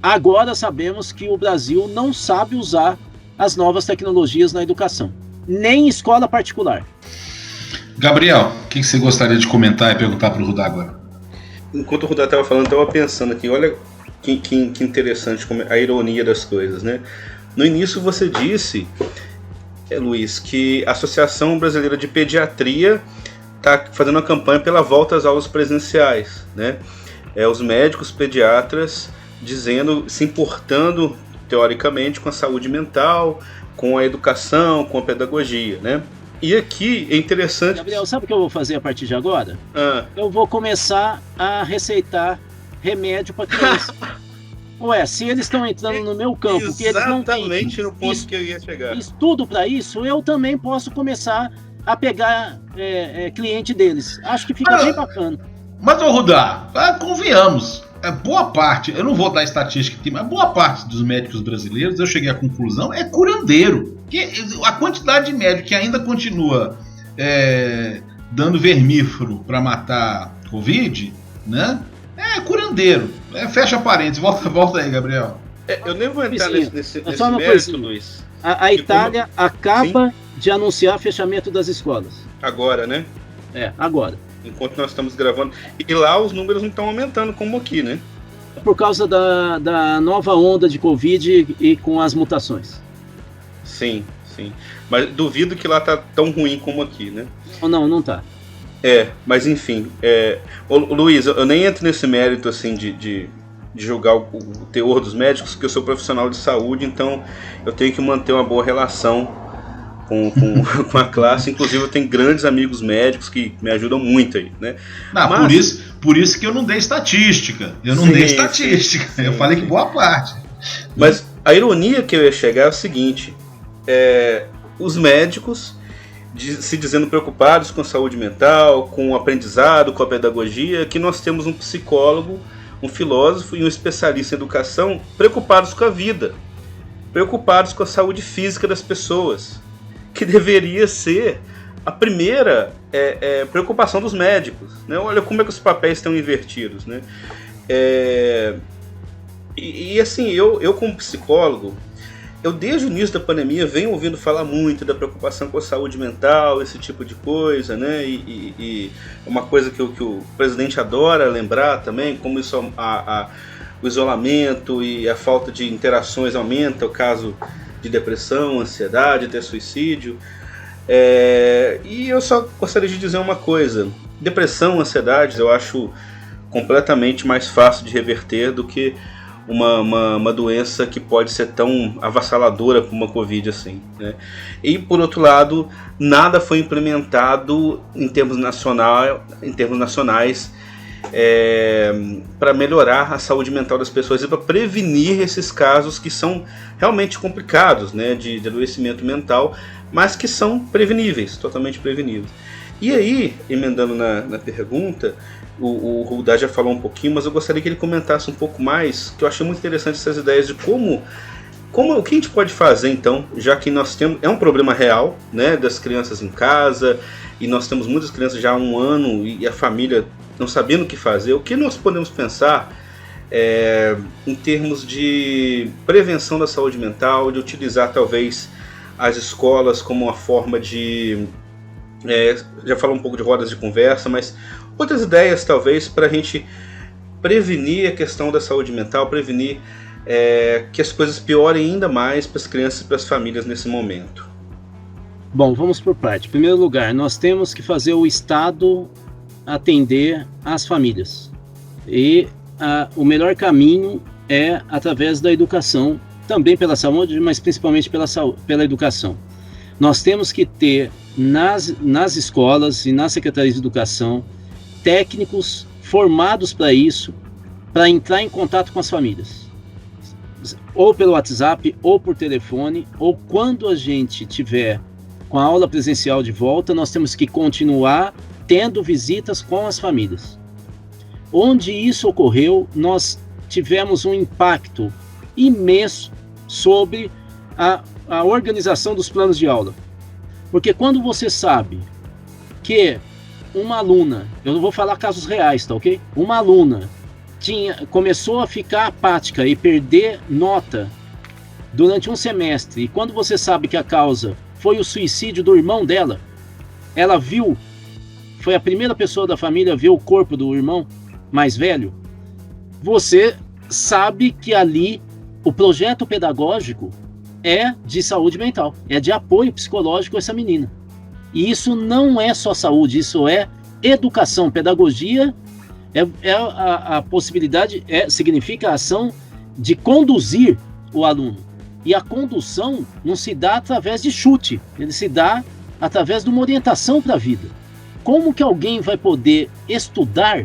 Speaker 3: agora sabemos que o Brasil não sabe usar as novas tecnologias na educação, nem escola particular.
Speaker 2: Gabriel, o que você gostaria de comentar e perguntar para o Rudá agora?
Speaker 1: Enquanto o Rudá estava falando, eu estava pensando aqui, olha que interessante a ironia das coisas, né? No início você disse, Luiz, que a Associação Brasileira de Pediatria está fazendo uma campanha pela volta às aulas presenciais, né? Os médicos pediatras dizendo, se importando teoricamente com a saúde mental, com a educação, com a pedagogia, né? E aqui é interessante...
Speaker 3: Gabriel, sabe o que eu vou fazer a partir de agora? Eu vou começar a receitar remédio para criança. Ué, se eles estão entrando no meu campo, que eles não têm
Speaker 1: no ponto que eu ia chegar.
Speaker 3: Estudo para isso, eu também posso começar a pegar cliente deles. Acho que fica bem bacana.
Speaker 2: Mas, ô Rudá, convenhamos, boa parte, eu não vou dar estatística aqui, mas boa parte dos médicos brasileiros, eu cheguei à conclusão, é curandeiro. A quantidade de médico que ainda continua dando vermífugo para matar Covid, né? É curandeiro. Fecha parênteses, volta aí, Gabriel.
Speaker 1: Eu nem vou entrar nesse
Speaker 3: mérito, Luiz. A Itália acaba de anunciar fechamento das escolas.
Speaker 1: Agora, né?
Speaker 3: Agora.
Speaker 1: Enquanto nós estamos gravando. E lá os números não estão aumentando como aqui, né?
Speaker 3: Por causa da nova onda de Covid e com as mutações.
Speaker 1: Sim. Mas duvido que lá tá tão ruim como aqui, né?
Speaker 3: Não tá.
Speaker 1: Mas enfim. Luiz, eu nem entro nesse mérito assim de julgar o teor dos médicos, porque eu sou profissional de saúde, então eu tenho que manter uma boa relação com a classe. Inclusive eu tenho grandes amigos médicos que me ajudam muito aí, né?
Speaker 2: Por isso que eu não dei estatística. Sim. Eu falei que boa parte.
Speaker 1: Mas a ironia que eu ia chegar é o seguinte: os médicos se dizendo preocupados com a saúde mental, com o aprendizado, com a pedagogia, que nós temos um psicólogo, um filósofo e um especialista em educação preocupados com a vida, preocupados com a saúde física das pessoas, que deveria ser a primeira preocupação dos médicos, né? Olha como é que os papéis estão invertidos, né? E assim, eu como psicólogo, eu desde o início da pandemia venho ouvindo falar muito da preocupação com a saúde mental, esse tipo de coisa, né? E uma coisa que o presidente adora lembrar também, como isso o isolamento e a falta de interações aumenta o caso de depressão, ansiedade, até suicídio. E eu só gostaria de dizer uma coisa: depressão, ansiedade, eu acho completamente mais fácil de reverter do que uma doença que pode ser tão avassaladora como uma Covid assim, né? E por outro lado, nada foi implementado em termos nacionais para melhorar a saúde mental das pessoas e para prevenir esses casos que são realmente complicados, né, de adoecimento mental, mas que são preveníveis, totalmente preveníveis. E aí, emendando na pergunta, o Rudá já falou um pouquinho, mas eu gostaria que ele comentasse um pouco mais, que eu achei muito interessante essas ideias de o que a gente pode fazer então, já que nós temos, um problema real, né, das crianças em casa, e nós temos muitas crianças já há um ano e a família não sabendo o que fazer. O que nós podemos pensar em termos de prevenção da saúde mental, de utilizar talvez as escolas como uma forma de... já falou um pouco de rodas de conversa, mas outras ideias talvez para a gente prevenir a questão da saúde mental, prevenir que as coisas piorem ainda mais para as crianças e para as famílias nesse momento.
Speaker 3: Bom, vamos por parte. Em primeiro lugar, nós temos que fazer o Estado atender as famílias. E o melhor caminho é através da educação, também pela saúde, mas principalmente pela educação. Nós temos que ter nas escolas e nas secretarias de educação técnicos formados para isso, para entrar em contato com as famílias, ou pelo WhatsApp, ou por telefone, ou quando a gente tiver com a aula presencial de volta, nós temos que continuar tendo visitas com as famílias. Onde isso ocorreu, nós tivemos um impacto imenso sobre a organização dos planos de aula. Porque quando você sabe que uma aluna, eu não vou falar casos reais, tá ok? Uma aluna começou a ficar apática e perder nota durante um semestre, e quando você sabe que a causa foi o suicídio do irmão dela, ela viu, foi a primeira pessoa da família a ver o corpo do irmão mais velho, você sabe que ali o projeto pedagógico é de saúde mental, é de apoio psicológico a essa menina. E isso não é só saúde, isso é educação, pedagogia, a possibilidade, significa a ação de conduzir o aluno. E a condução não se dá através de chute, ele se dá através de uma orientação para a vida. Como que alguém vai poder estudar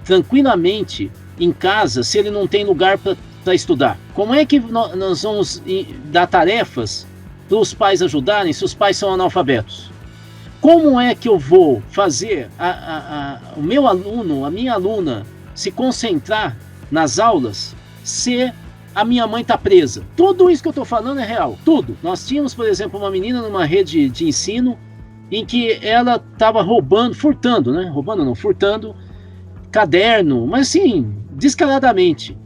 Speaker 3: tranquilamente em casa se ele não tem lugar para estudar? Como é que nós vamos dar tarefas para os pais ajudarem se os pais são analfabetos? Como é que eu vou fazer o meu aluno, a minha aluna, se concentrar nas aulas se a minha mãe está presa? Tudo isso que eu estou falando é real, tudo. Nós tínhamos, por exemplo, uma menina numa rede de ensino em que ela estava furtando caderno, mas assim, descaradamente.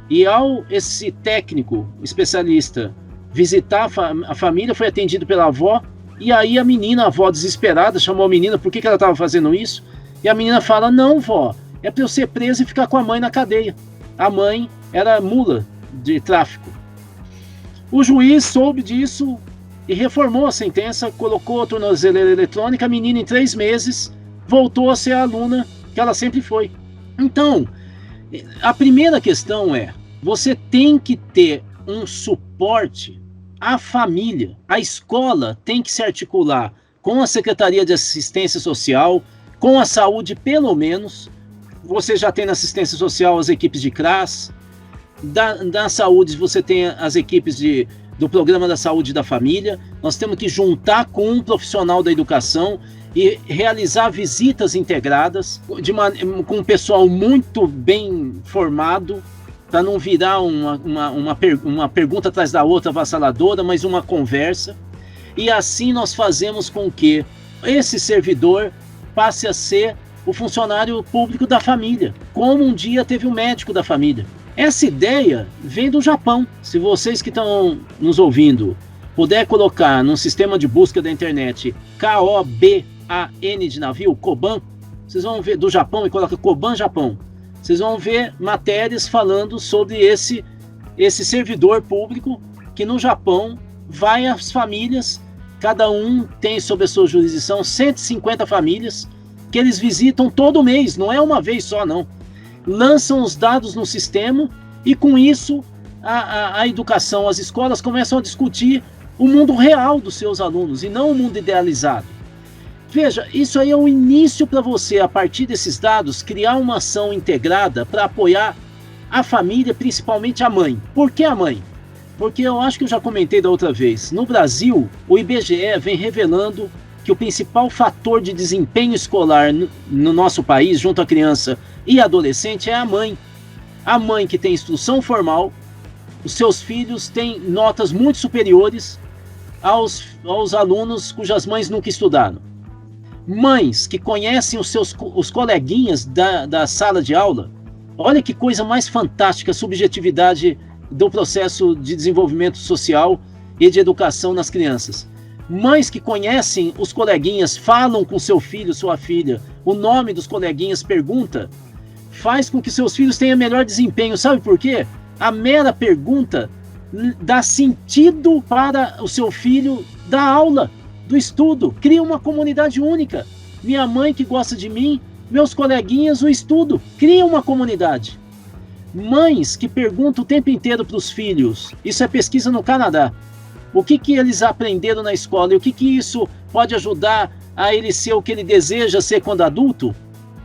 Speaker 3: E ao esse técnico especialista visitar a família, foi atendido pela avó, e aí a avó desesperada, chamou a menina, por que ela estava fazendo isso? E a menina fala, não, vó, é para eu ser presa e ficar com a mãe na cadeia. A mãe era mula de tráfico. O juiz soube disso e reformou a sentença, colocou a tornozeleira eletrônica, a menina em 3 meses voltou a ser a aluna que ela sempre foi. Então, a primeira questão é, você tem que ter um suporte à família. A escola tem que se articular com a Secretaria de Assistência Social, com a saúde pelo menos. Você já tem na assistência social as equipes de CRAS, da saúde você tem as equipes do Programa da Saúde da Família. Nós temos que juntar com um profissional da educação e realizar visitas integradas com um pessoal muito bem formado, para não virar uma pergunta atrás da outra avassaladora, mas uma conversa. E assim nós fazemos com que esse servidor passe a ser o funcionário público da família, como um dia teve o médico da família. Essa ideia vem do Japão. Se vocês que estão nos ouvindo puder colocar num sistema de busca da internet Koban de navio, Koban, vocês vão ver do Japão, e coloca Koban Japão, vocês vão ver matérias falando sobre esse servidor público que no Japão vai às famílias, cada um tem sob a sua jurisdição 150 famílias que eles visitam todo mês, não é uma vez só não. Lançam os dados no sistema e com isso a educação, as escolas começam a discutir o mundo real dos seus alunos e não o mundo idealizado. Veja, isso aí é o início para você, a partir desses dados, criar uma ação integrada para apoiar a família, principalmente a mãe. Por que a mãe? Porque eu acho que eu já comentei da outra vez. No Brasil, o IBGE vem revelando que o principal fator de desempenho escolar no nosso país, junto à criança e adolescente, é a mãe. A mãe que tem instrução formal, os seus filhos têm notas muito superiores aos alunos cujas mães nunca estudaram. Mães que conhecem os coleguinhas da sala de aula. Olha que coisa mais fantástica a subjetividade do processo de desenvolvimento social e de educação nas crianças. Mães que conhecem os coleguinhas, falam com seu filho, sua filha, o nome dos coleguinhas, pergunta, faz com que seus filhos tenham melhor desempenho. Sabe por quê? A mera pergunta dá sentido para o seu filho da aula, do estudo, cria uma comunidade única. Minha mãe que gosta de mim, meus coleguinhas, o estudo, cria uma comunidade. Mães que perguntam o tempo inteiro para os filhos, isso é pesquisa no Canadá, o que eles aprenderam na escola e o que isso pode ajudar a ele ser o que ele deseja ser quando adulto,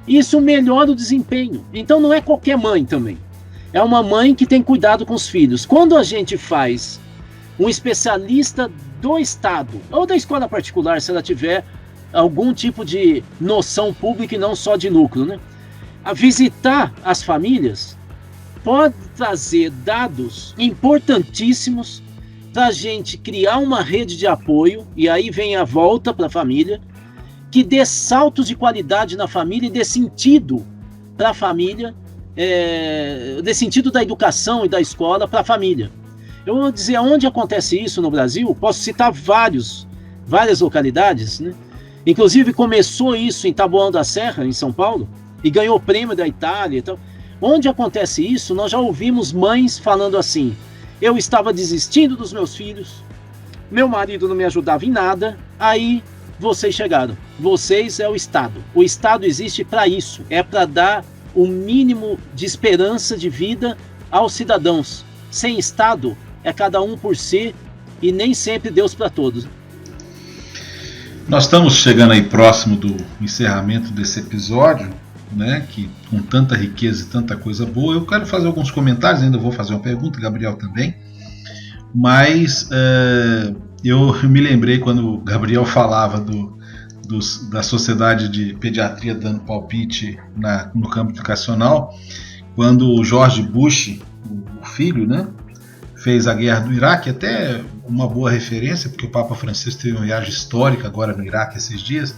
Speaker 3: isso melhora o desempenho. Então não é qualquer mãe também, é uma mãe que tem cuidado com os filhos. Quando a gente faz um especialista do Estado ou da escola particular, se ela tiver algum tipo de noção pública e não só de lucro, né? A visitar as famílias pode trazer dados importantíssimos para a gente criar uma rede de apoio, e aí vem a volta para a família, que dê saltos de qualidade na família e dê sentido para a família, dê sentido da educação e da escola para a família. Eu vou dizer onde acontece isso no Brasil, posso citar várias localidades, né? Inclusive começou isso em Taboão da Serra, em São Paulo, e ganhou prêmio da Itália e tal. Onde acontece isso, nós já ouvimos mães falando assim: eu estava desistindo dos meus filhos, meu marido não me ajudava em nada, aí vocês chegaram. Vocês é o Estado. O Estado existe para isso, é para dar o mínimo de esperança de vida aos cidadãos. Sem Estado, é cada um por si e nem sempre Deus para todos.
Speaker 2: Nós estamos chegando aí próximo do encerramento desse episódio, né, que com tanta riqueza e tanta coisa boa. Eu quero fazer alguns comentários, ainda vou fazer uma pergunta, Gabriel também, mas eu me lembrei quando o Gabriel falava da Sociedade de Pediatria dando palpite no campo educacional, quando o George Bush, o filho, né, fez a guerra do Iraque, até uma boa referência, porque o Papa Francisco teve uma viagem histórica agora no Iraque esses dias.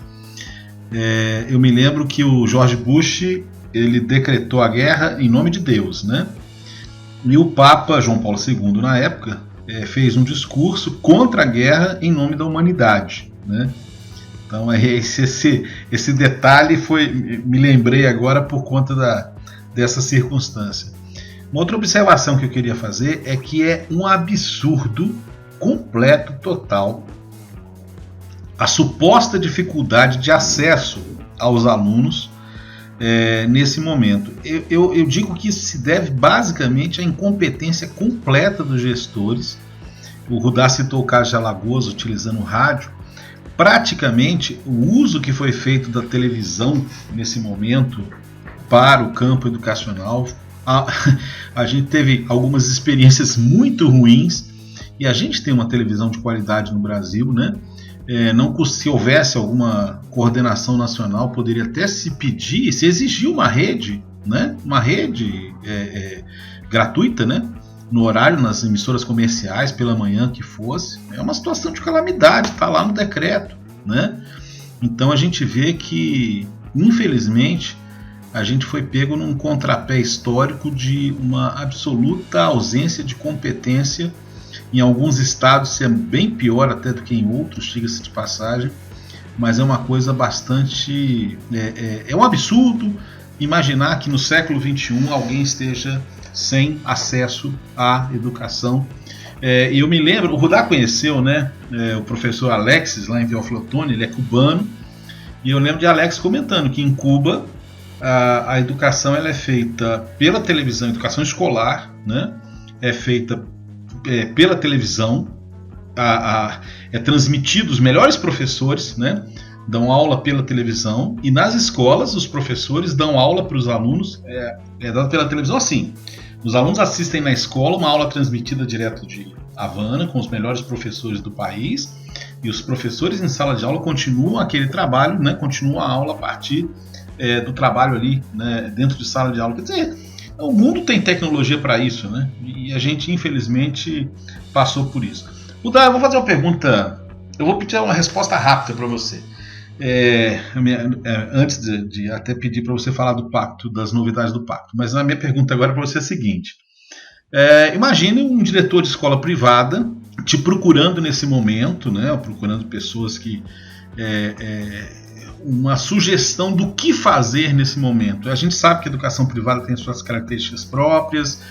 Speaker 2: Eu me lembro que o George Bush, ele decretou a guerra em nome de Deus, né? E o Papa João Paulo II, na época, fez um discurso contra a guerra em nome da humanidade, né? Então esse detalhe me lembrei agora por conta dessa circunstância. Uma outra observação que eu queria fazer é que é um absurdo completo, total, a suposta dificuldade de acesso aos alunos nesse momento. Eu digo que isso se deve basicamente à incompetência completa dos gestores. O Rudá citou o caso de Alagoas utilizando o rádio. Praticamente o uso que foi feito da televisão nesse momento para o campo educacional, a gente teve algumas experiências muito ruins, e a gente tem uma televisão de qualidade no Brasil, né? Se houvesse alguma coordenação nacional, poderia até se pedir, se exigir uma rede, né? Uma rede gratuita, né? No horário, nas emissoras comerciais, pela manhã que fosse. É uma situação de calamidade, está lá no decreto, né? Então a gente vê que, infelizmente, a gente foi pego num contrapé histórico de uma absoluta ausência de competência. Em alguns estados isso é bem pior até do que em outros, diga-se de passagem, mas é uma coisa bastante... É um absurdo imaginar que no século XXI alguém esteja sem acesso à educação. E eu me lembro, o Rudá conheceu, né, o professor Alexis lá em Teófilo Otoni, ele é cubano, e eu lembro de Alex comentando que em Cuba a educação ela é feita pela televisão, a educação escolar, né, é feita pela televisão, é transmitido, os melhores professores, né, dão aula pela televisão, e nas escolas os professores dão aula para os alunos, dado pela televisão assim. Os alunos assistem na escola uma aula transmitida direto de Havana, com os melhores professores do país, e os professores em sala de aula continuam aquele trabalho, né, continuam a aula a partir do trabalho ali, né, dentro de sala de aula. Quer dizer, o mundo tem tecnologia para isso, né? E a gente, infelizmente, passou por isso. Rudá, eu vou fazer uma pergunta, eu vou pedir uma resposta rápida para você. Antes de até pedir para você falar do pacto, das novidades do pacto. Mas a minha pergunta agora para você é a seguinte. Imagine um diretor de escola privada te procurando nesse momento, né? Procurando pessoas que... uma sugestão do que fazer nesse momento. A gente sabe que a educação privada tem suas características próprias,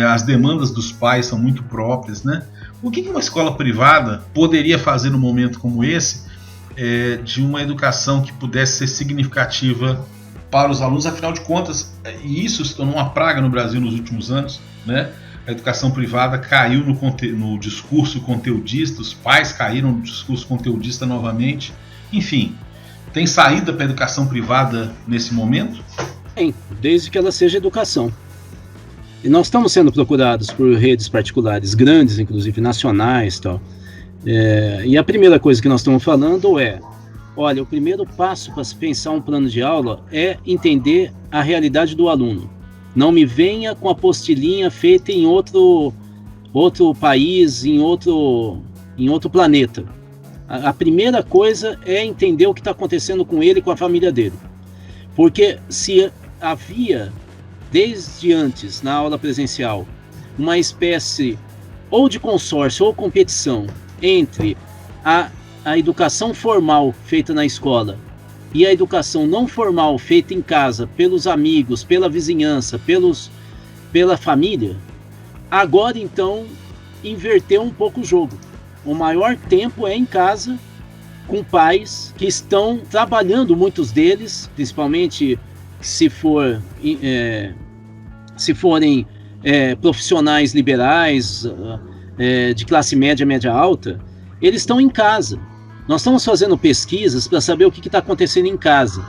Speaker 2: as demandas dos pais são muito próprias, né? O que uma escola privada poderia fazer num momento como esse, de uma educação que pudesse ser significativa para os alunos? Afinal de contas, e isso se tornou uma praga no Brasil nos últimos anos, né? A educação privada caiu no discurso conteudista, os pais caíram no discurso conteudista novamente, enfim. Tem saída para a educação privada nesse momento?
Speaker 3: Tem, desde que ela seja educação. E nós estamos sendo procurados por redes particulares grandes, inclusive nacionais e tal. E a primeira coisa que nós estamos falando olha, o primeiro passo para se pensar um plano de aula é entender a realidade do aluno. Não me venha com a apostilinha feita em outro outro país, em outro planeta. A primeira coisa é entender o que está acontecendo com ele e com a família dele. Porque se havia, desde antes, na aula presencial, uma espécie ou de consórcio ou competição entre a educação formal feita na escola e a educação não formal feita em casa, pelos amigos, pela vizinhança, pela família, agora então inverteu um pouco o jogo. O maior tempo é em casa, com pais que estão trabalhando, muitos deles, principalmente se forem profissionais liberais, de classe média, média alta, eles estão em casa. Nós estamos fazendo pesquisas para saber o que está acontecendo em casa.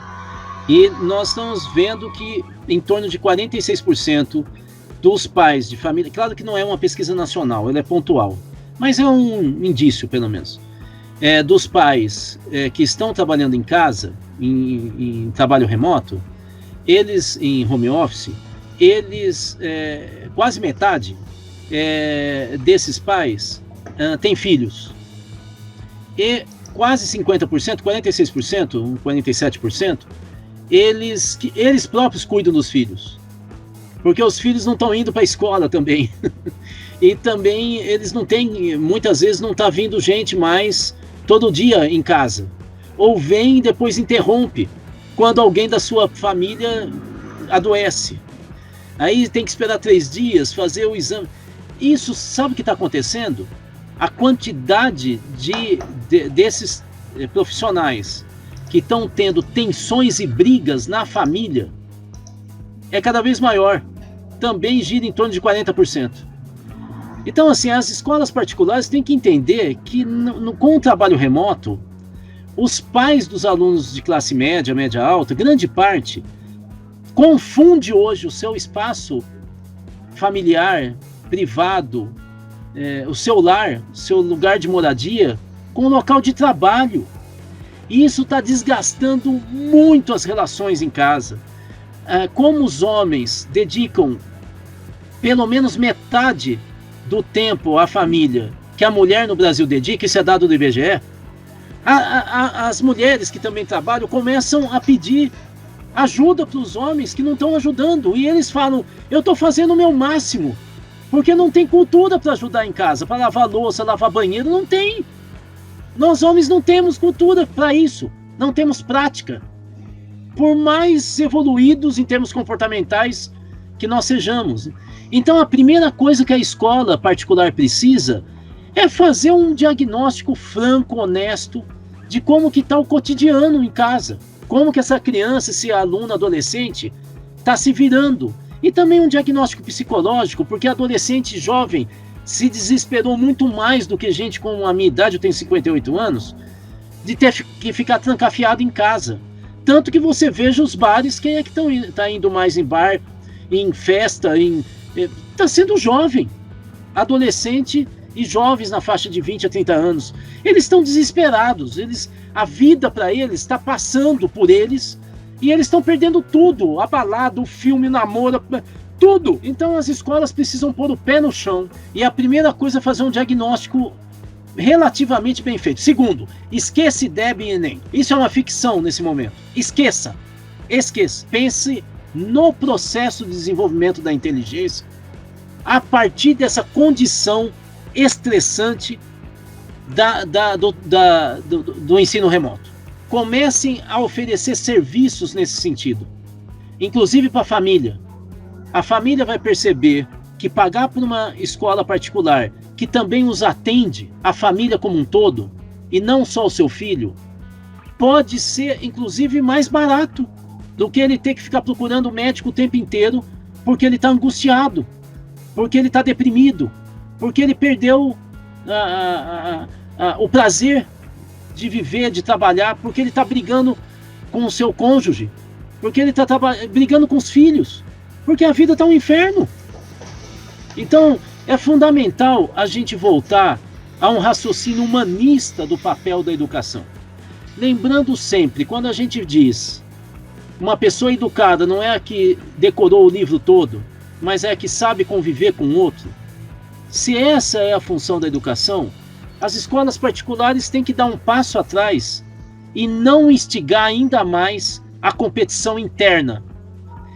Speaker 3: E nós estamos vendo que em torno de 46% dos pais de família, claro que não é uma pesquisa nacional, ela é pontual, mas é um indício, pelo menos, dos pais que estão trabalhando em casa, em trabalho remoto, eles em home office, quase metade desses pais têm filhos. E quase 50%, 46%, 47%, eles próprios cuidam dos filhos. Porque os filhos não estão indo para a escola também. E também eles não têm, muitas vezes não está vindo gente mais todo dia em casa. Ou vem e depois interrompe quando alguém da sua família adoece. Aí tem que esperar 3 dias, fazer o exame. Isso, sabe o que está acontecendo? A quantidade desses profissionais que estão tendo tensões e brigas na família é cada vez maior. Também gira em torno de 40%. Então, assim, as escolas particulares têm que entender que com o trabalho remoto, os pais dos alunos de classe média, média alta, grande parte, confunde hoje o seu espaço familiar, privado, o seu lar, o seu lugar de moradia, com o local de trabalho. E isso está desgastando muito as relações em casa. Como os homens dedicam pelo menos metade do tempo à família que a mulher no Brasil dedica, isso é dado do IBGE, as mulheres que também trabalham começam a pedir ajuda para os homens que não estão ajudando. E eles falam, eu estou fazendo o meu máximo, porque não tem cultura para ajudar em casa, para lavar louça, lavar banheiro, não tem. Nós homens não temos cultura para isso, não temos prática. Por mais evoluídos em termos comportamentais que nós sejamos. Então a primeira coisa que a escola particular precisa é fazer um diagnóstico franco, honesto, de como que está o cotidiano em casa. Como que essa criança, esse aluno, adolescente, está se virando. E também um diagnóstico psicológico, porque adolescente jovem se desesperou muito mais do que gente com a minha idade, eu tenho 58 anos, de ter que ficar trancafiado em casa. Tanto que você veja os bares, quem é que está indo mais em bar, em festa, está sendo jovem, adolescente e jovens na faixa de 20 a 30 anos. Eles estão desesperados, a vida para eles está passando por eles e eles estão perdendo tudo, a balada, o filme, o namoro, tudo. Então as escolas precisam pôr o pé no chão e a primeira coisa é fazer um diagnóstico relativamente bem feito. Segundo, esqueça IDEB e Enem. Isso é uma ficção nesse momento. Esqueça. Pense no processo de desenvolvimento da inteligência a partir dessa condição estressante do ensino remoto. Comecem a oferecer serviços nesse sentido, inclusive para a família. A família vai perceber que pagar por uma escola particular que também os atende, a família como um todo, e não só o seu filho, pode ser inclusive mais barato do que ele ter que ficar procurando o médico o tempo inteiro, porque ele está angustiado, porque ele está deprimido, porque ele perdeu o prazer de viver, de trabalhar, porque ele está brigando com o seu cônjuge, porque ele está brigando com os filhos, porque a vida está um inferno. Então é fundamental a gente voltar a um raciocínio humanista do papel da educação. Lembrando sempre, quando a gente diz uma pessoa educada não é a que decorou o livro todo, mas é a que sabe conviver com o outro. Se essa é a função da educação, as escolas particulares têm que dar um passo atrás e não instigar ainda mais a competição interna.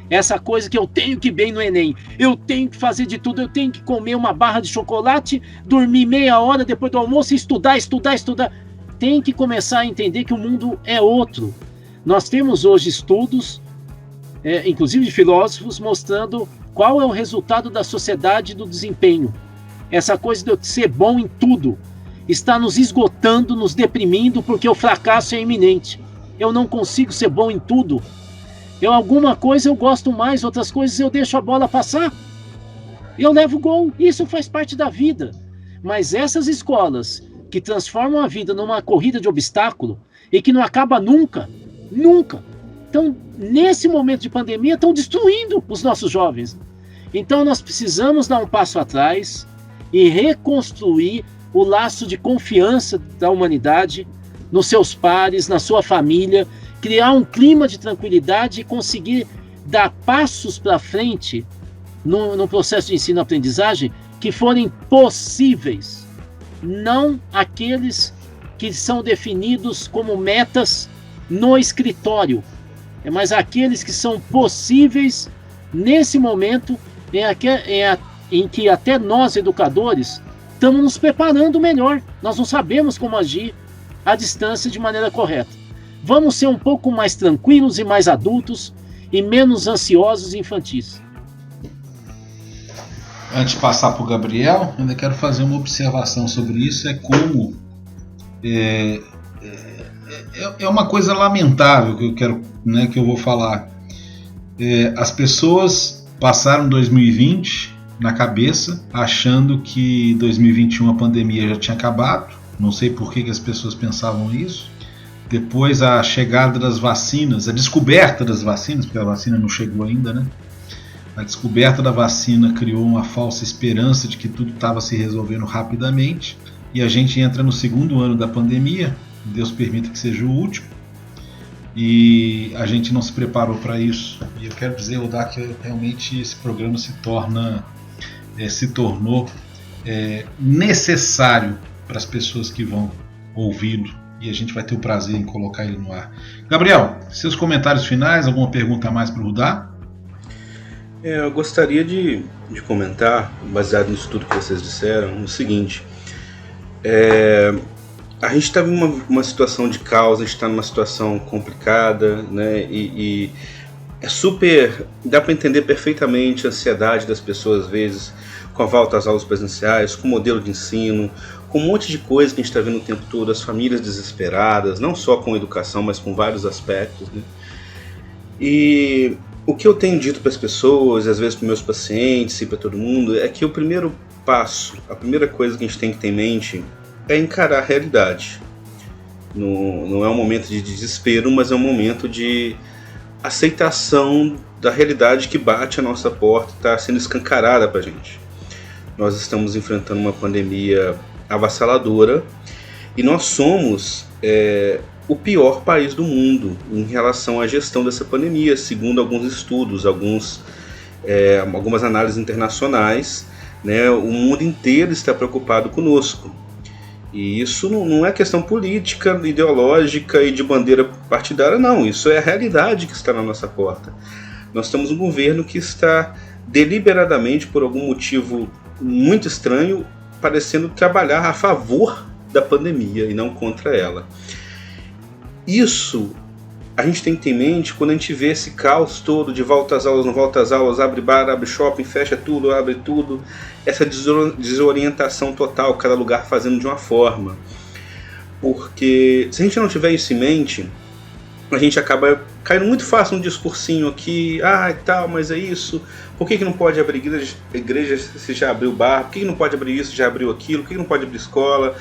Speaker 3: Essa coisa que eu tenho que ir bem no Enem, eu tenho que fazer de tudo, eu tenho que comer uma barra de chocolate, dormir meia hora depois do almoço e estudar. Tem que começar a entender que o mundo é outro. Nós temos hoje estudos, inclusive de filósofos, mostrando qual é o resultado da sociedade do desempenho. Essa coisa de eu ser bom em tudo está nos esgotando, nos deprimindo, porque o fracasso é iminente. Eu não consigo ser bom em tudo. Alguma coisa eu gosto mais, outras coisas eu deixo a bola passar. Eu levo gol, isso faz parte da vida. Mas essas escolas que transformam a vida numa corrida de obstáculo e que não acaba nunca, então, nesse momento de pandemia, estão destruindo os nossos jovens. Então, nós precisamos dar um passo atrás e reconstruir o laço de confiança da humanidade nos seus pares, na sua família, criar um clima de tranquilidade e conseguir dar passos para frente no processo de ensino-aprendizagem que forem possíveis, não aqueles que são definidos como metas no escritório, mas aqueles que são possíveis nesse momento em que até nós, educadores, estamos nos preparando melhor. Nós não sabemos como agir à distância de maneira correta. Vamos ser um pouco mais tranquilos e mais adultos e menos ansiosos e infantis.
Speaker 2: Antes de passar para o Gabriel, ainda quero fazer uma observação sobre isso. É como é uma coisa lamentável que eu vou falar. As pessoas passaram 2020 na cabeça, achando que 2021 a pandemia já tinha acabado. Não sei por que as pessoas pensavam isso. Depois a chegada das vacinas, a descoberta das vacinas, porque a vacina não chegou ainda, né? A descoberta da vacina criou uma falsa esperança de que tudo estava se resolvendo rapidamente. E a gente entra no segundo ano da pandemia, Deus permita que seja o último, e a gente não se preparou para isso. E eu quero dizer, Eudá, que realmente esse programa se tornou necessário para as pessoas que vão ouvi-lo, e a gente vai ter o prazer em colocar ele no ar. Gabriel, seus comentários finais, alguma pergunta a mais para o Rudá?
Speaker 1: Eu gostaria de comentar, baseado nisso tudo que vocês disseram, o seguinte: a gente está em uma situação de caos, a gente está numa situação complicada, né? E é super, dá para entender perfeitamente a ansiedade das pessoas às vezes com a volta às aulas presenciais, com o modelo de ensino, com um monte de coisa que a gente está vendo o tempo todo, as famílias desesperadas, não só com a educação, mas com vários aspectos, né? E o que eu tenho dito para as pessoas, às vezes para meus pacientes e para todo mundo, é que o primeiro passo, a primeira coisa que a gente tem que ter em mente é encarar a realidade. Não é um momento de desespero, mas é um momento de aceitação da realidade que bate à nossa porta, está sendo escancarada para a gente. Nós estamos enfrentando uma pandemia avassaladora e nós somos o pior país do mundo em relação à gestão dessa pandemia, segundo alguns estudos, algumas análises internacionais, né? O mundo inteiro está preocupado conosco. E isso não é questão política, ideológica e de bandeira partidária, não. Isso é a realidade que está na nossa porta. Nós temos um governo que está deliberadamente, por algum motivo muito estranho, parecendo trabalhar a favor da pandemia e não contra ela. Isso a gente tem que ter em mente quando a gente vê esse caos todo de volta às aulas, não volta às aulas, abre bar, abre shopping, fecha tudo, abre tudo, essa desorientação total, cada lugar fazendo de uma forma. Porque se a gente não tiver isso em mente, a gente acaba caindo muito fácil num discursinho aqui, e tal, mas é isso, por que não pode abrir igreja se já abriu bar, por que não pode abrir isso se já abriu aquilo, por que não pode abrir escola?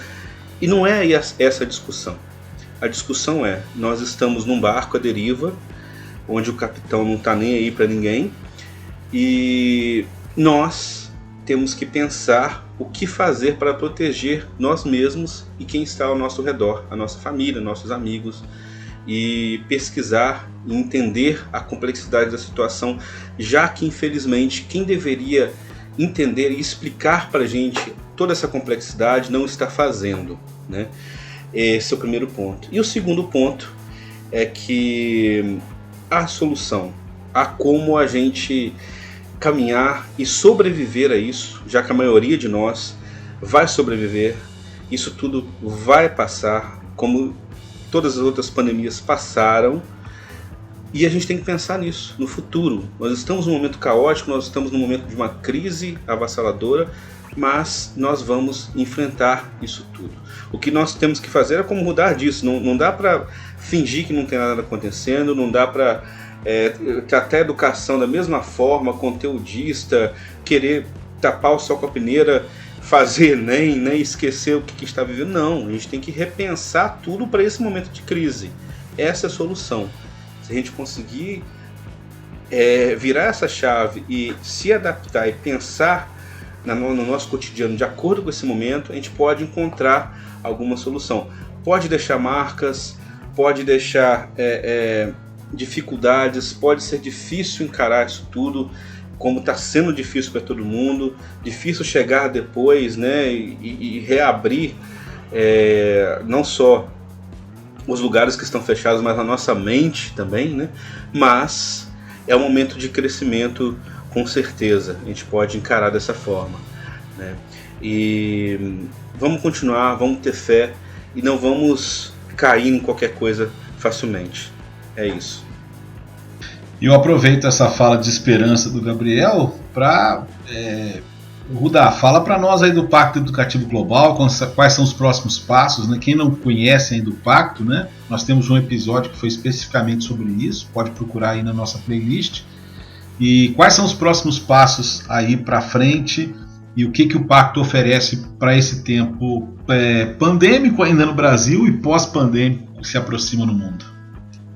Speaker 1: E não é essa a discussão. A discussão é, nós estamos num barco à deriva, onde o capitão não está nem aí para ninguém, e nós temos que pensar o que fazer para proteger nós mesmos e quem está ao nosso redor, a nossa família, nossos amigos, e pesquisar e entender a complexidade da situação, já que infelizmente quem deveria entender e explicar para a gente toda essa complexidade, não está fazendo, né? Esse é o primeiro ponto. E o segundo ponto é que há solução, há como a gente caminhar e sobreviver a isso, já que a maioria de nós vai sobreviver, isso tudo vai passar, como todas as outras pandemias passaram, e a gente tem que pensar nisso, no futuro. Nós estamos num momento caótico, nós estamos num momento de uma crise avassaladora, mas nós vamos enfrentar isso tudo. O que nós temos que fazer é como mudar disso, não dá para fingir que não tem nada acontecendo, não dá para tratar a educação da mesma forma, conteudista, querer tapar o sol com a peneira, fazer nem esquecer o que está vivendo. Não, a gente tem que repensar tudo para esse momento de crise. Essa é a solução. Se a gente conseguir virar essa chave e se adaptar e pensar no nosso cotidiano de acordo com esse momento, a gente pode encontrar alguma solução. Pode deixar marcas, pode deixar dificuldades, pode ser difícil encarar isso tudo, como está sendo difícil para todo mundo, difícil chegar depois, né, e reabrir não só os lugares que estão fechados, mas a nossa mente também, né? Mas é um momento de crescimento, com certeza, a gente pode encarar dessa forma, né? E vamos continuar, vamos ter fé e não vamos cair em qualquer coisa facilmente. É isso.
Speaker 2: E eu aproveito essa fala de esperança do Gabriel para... Rudá, fala para nós aí do Pacto Educativo Global, quais são os próximos passos, né? Quem não conhece ainda o Pacto, né? Nós temos um episódio que foi especificamente sobre isso, pode procurar aí na nossa playlist. E quais são os próximos passos aí para frente e o que o Pacto oferece para esse tempo pandêmico ainda no Brasil e pós-pandêmico que se aproxima no mundo?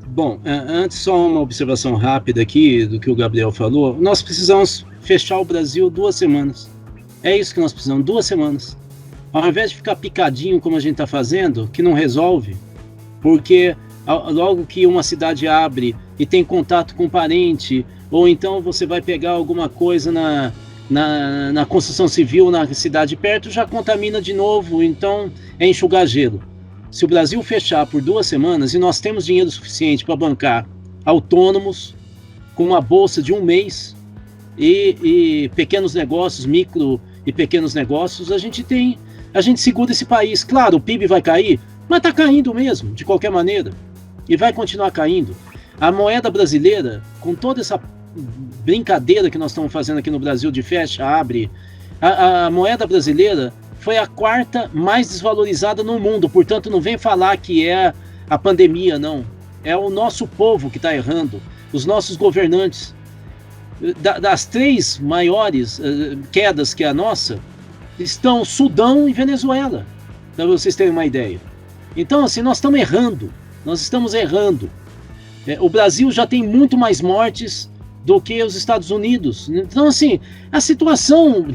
Speaker 3: Bom, antes só uma observação rápida aqui do que o Gabriel falou. Nós precisamos fechar o Brasil 2 semanas. É isso que nós precisamos, 2 semanas. Ao invés de ficar picadinho como a gente está fazendo, que não resolve, porque logo que uma cidade abre e tem contato com um parente, ou então você vai pegar alguma coisa na construção civil na cidade perto, já contamina de novo, então é enxugar gelo. Se o Brasil fechar por 2 semanas, e nós temos dinheiro suficiente para bancar autônomos, com uma bolsa de 1 mês, e pequenos negócios, micro e pequenos negócios, a gente segura esse país. Claro, o PIB vai cair, mas está caindo mesmo, de qualquer maneira, e vai continuar caindo. A moeda brasileira, com toda essa brincadeira que nós estamos fazendo aqui no Brasil de fecha, abre, a moeda brasileira foi a 4ª mais desvalorizada no mundo, portanto não vem falar que é a pandemia, não. É o nosso povo que está errando, os nossos governantes. Das 3 maiores quedas que é a nossa, estão Sudão e Venezuela, para vocês terem uma ideia. Então, assim, nós estamos errando. O Brasil já tem muito mais mortes do que os Estados Unidos. Então, assim, a situação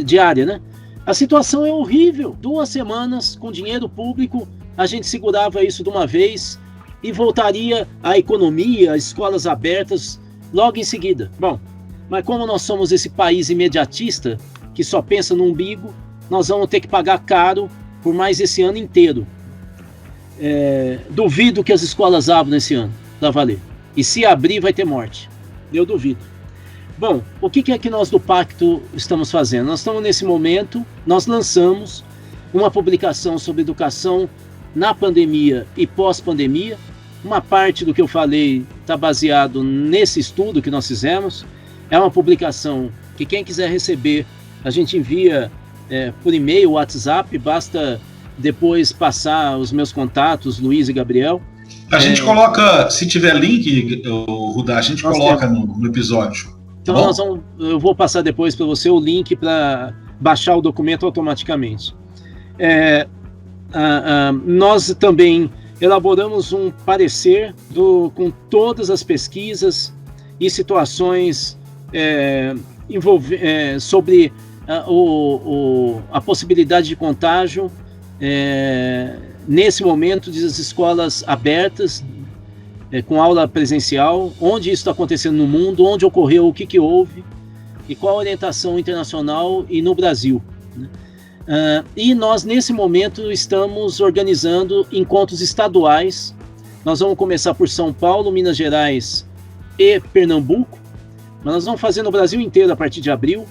Speaker 3: diária, né? A situação é horrível. 2 semanas com dinheiro público, a gente segurava isso de uma vez e voltaria à economia, às escolas abertas, logo em seguida. Bom, mas como nós somos esse país imediatista, que só pensa no umbigo, nós vamos ter que pagar caro por mais esse ano inteiro. Duvido que as escolas abram esse ano, para valer. E se abrir, vai ter morte. Eu duvido. Bom, o que é que nós do Pacto estamos fazendo? Nós estamos nesse momento, nós lançamos uma publicação sobre educação na pandemia e pós-pandemia. Uma parte do que eu falei está baseado nesse estudo que nós fizemos. É uma publicação que quem quiser receber, a gente envia por e-mail, WhatsApp, basta depois passar os meus contatos, Luiz e Gabriel.
Speaker 2: A gente coloca, se tiver link, Rudá, a gente coloca no episódio.
Speaker 3: Então eu vou passar depois para você o link para baixar o documento automaticamente. Nós também elaboramos um parecer com todas as pesquisas e situações sobre a possibilidade de contágio nesse momento das escolas abertas, com aula presencial, onde isso está acontecendo no mundo, onde ocorreu, o que houve. e qual a orientação internacional e no Brasil, né? E nós, nesse momento, estamos organizando encontros estaduais. Nós vamos começar por São Paulo, Minas Gerais e Pernambuco, mas nós vamos fazer no Brasil inteiro a partir de abril.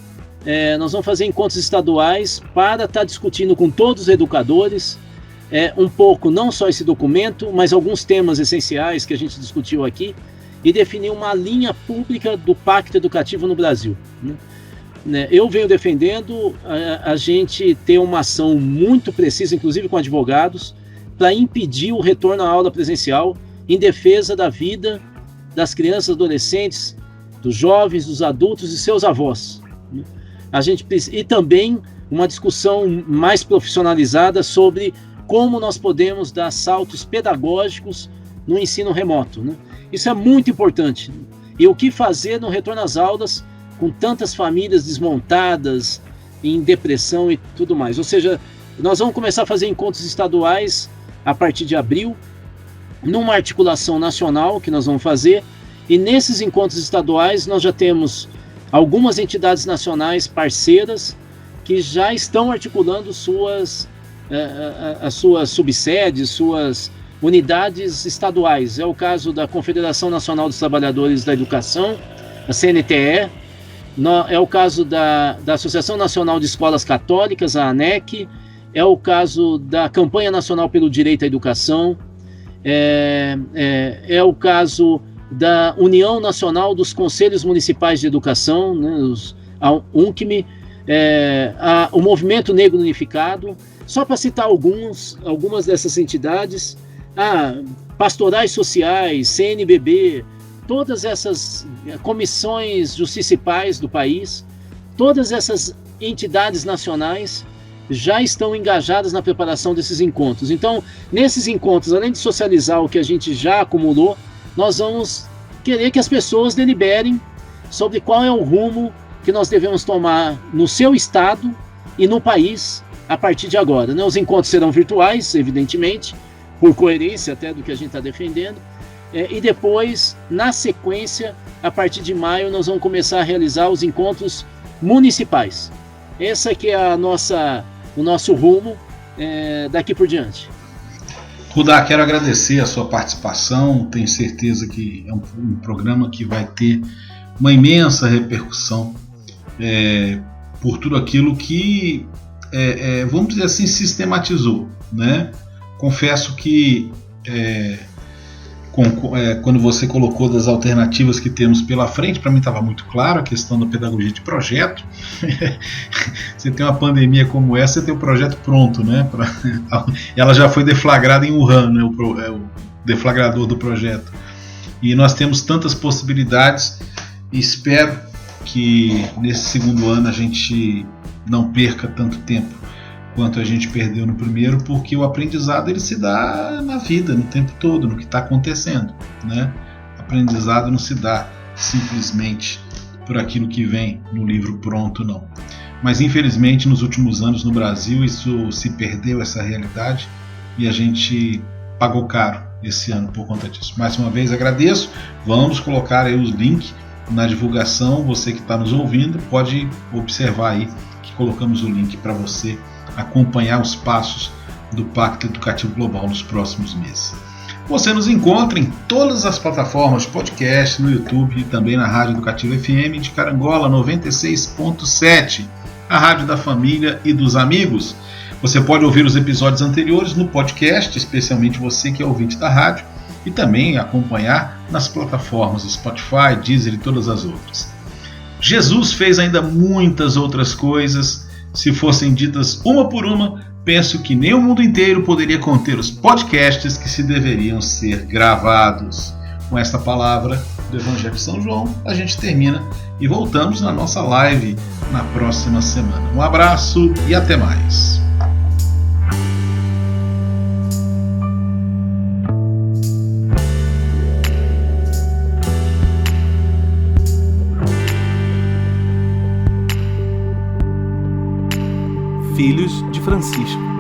Speaker 3: Nós vamos fazer encontros estaduais para estar discutindo com todos os educadores um pouco, não só esse documento, mas alguns temas essenciais que a gente discutiu aqui, e definir uma linha pública do Pacto Educativo no Brasil, né? Eu venho defendendo a gente ter uma ação muito precisa, inclusive com advogados, para impedir o retorno à aula presencial em defesa da vida das crianças, adolescentes, dos jovens, dos adultos e seus avós, né? E também uma discussão mais profissionalizada sobre como nós podemos dar saltos pedagógicos no ensino remoto, né? Isso é muito importante. E o que fazer no retorno às aulas com tantas famílias desmontadas, em depressão e tudo mais. Ou seja, nós vamos começar a fazer encontros estaduais a partir de abril, numa articulação nacional que nós vamos fazer, e nesses encontros estaduais nós já temos algumas entidades nacionais parceiras que já estão articulando as suas subsedes, suas unidades estaduais. É o caso da Confederação Nacional dos Trabalhadores da Educação, a CNTE, é o caso da Associação Nacional de Escolas Católicas, a ANEC, é o caso da Campanha Nacional pelo Direito à Educação, é o caso da União Nacional dos Conselhos Municipais de Educação, né, a UNCME, o Movimento Negro Unificado, só para citar algumas dessas entidades, pastorais sociais, CNBB, todas essas comissões justicipais do país, todas essas entidades nacionais já estão engajadas na preparação desses encontros. Então, nesses encontros, além de socializar o que a gente já acumulou, nós vamos querer que as pessoas deliberem sobre qual é o rumo que nós devemos tomar no seu estado e no país a partir de agora, né? Os encontros serão virtuais, evidentemente, por coerência até do que a gente está defendendo, e depois, na sequência, a partir de maio, nós vamos começar a realizar os encontros municipais. Esse aqui é o nosso rumo daqui por diante.
Speaker 2: Rudá, quero agradecer a sua participação. Tenho certeza que é um programa que vai ter uma imensa repercussão por tudo aquilo que, vamos dizer assim, sistematizou, né? Confesso que quando você colocou das alternativas que temos pela frente, para mim estava muito claro a questão da pedagogia de projeto. Você tem uma pandemia como essa, você tem o projeto pronto, né? Ela já foi deflagrada em Wuhan, né? O deflagrador do projeto. E nós temos tantas possibilidades e espero que nesse segundo ano a gente não perca tanto tempo quanto a gente perdeu no primeiro, porque o aprendizado ele se dá na vida, no tempo todo, no que está acontecendo, né? Aprendizado não se dá simplesmente por aquilo que vem no livro pronto, não. Mas infelizmente nos últimos anos no Brasil isso se perdeu, essa realidade, e a gente pagou caro esse ano por conta disso. Mais uma vez agradeço, vamos colocar aí os links na divulgação, você que está nos ouvindo pode observar aí que colocamos o link para você acompanhar os passos do Pacto Educativo Global nos próximos meses. Você nos encontra em todas as plataformas de podcast, no YouTube e também na Rádio Educativa FM de Carangola 96.7, a rádio da família e dos amigos. Você pode ouvir os episódios anteriores no podcast, especialmente você que é ouvinte da rádio, e também acompanhar nas plataformas Spotify, Deezer e todas as outras. Jesus fez ainda muitas outras coisas. Se fossem ditas uma por uma, penso que nem o mundo inteiro poderia conter os podcasts que se deveriam ser gravados. Com esta palavra do Evangelho de São João, a gente termina e voltamos na nossa live na próxima semana. Um abraço e até mais.
Speaker 4: Filhos de Francisco.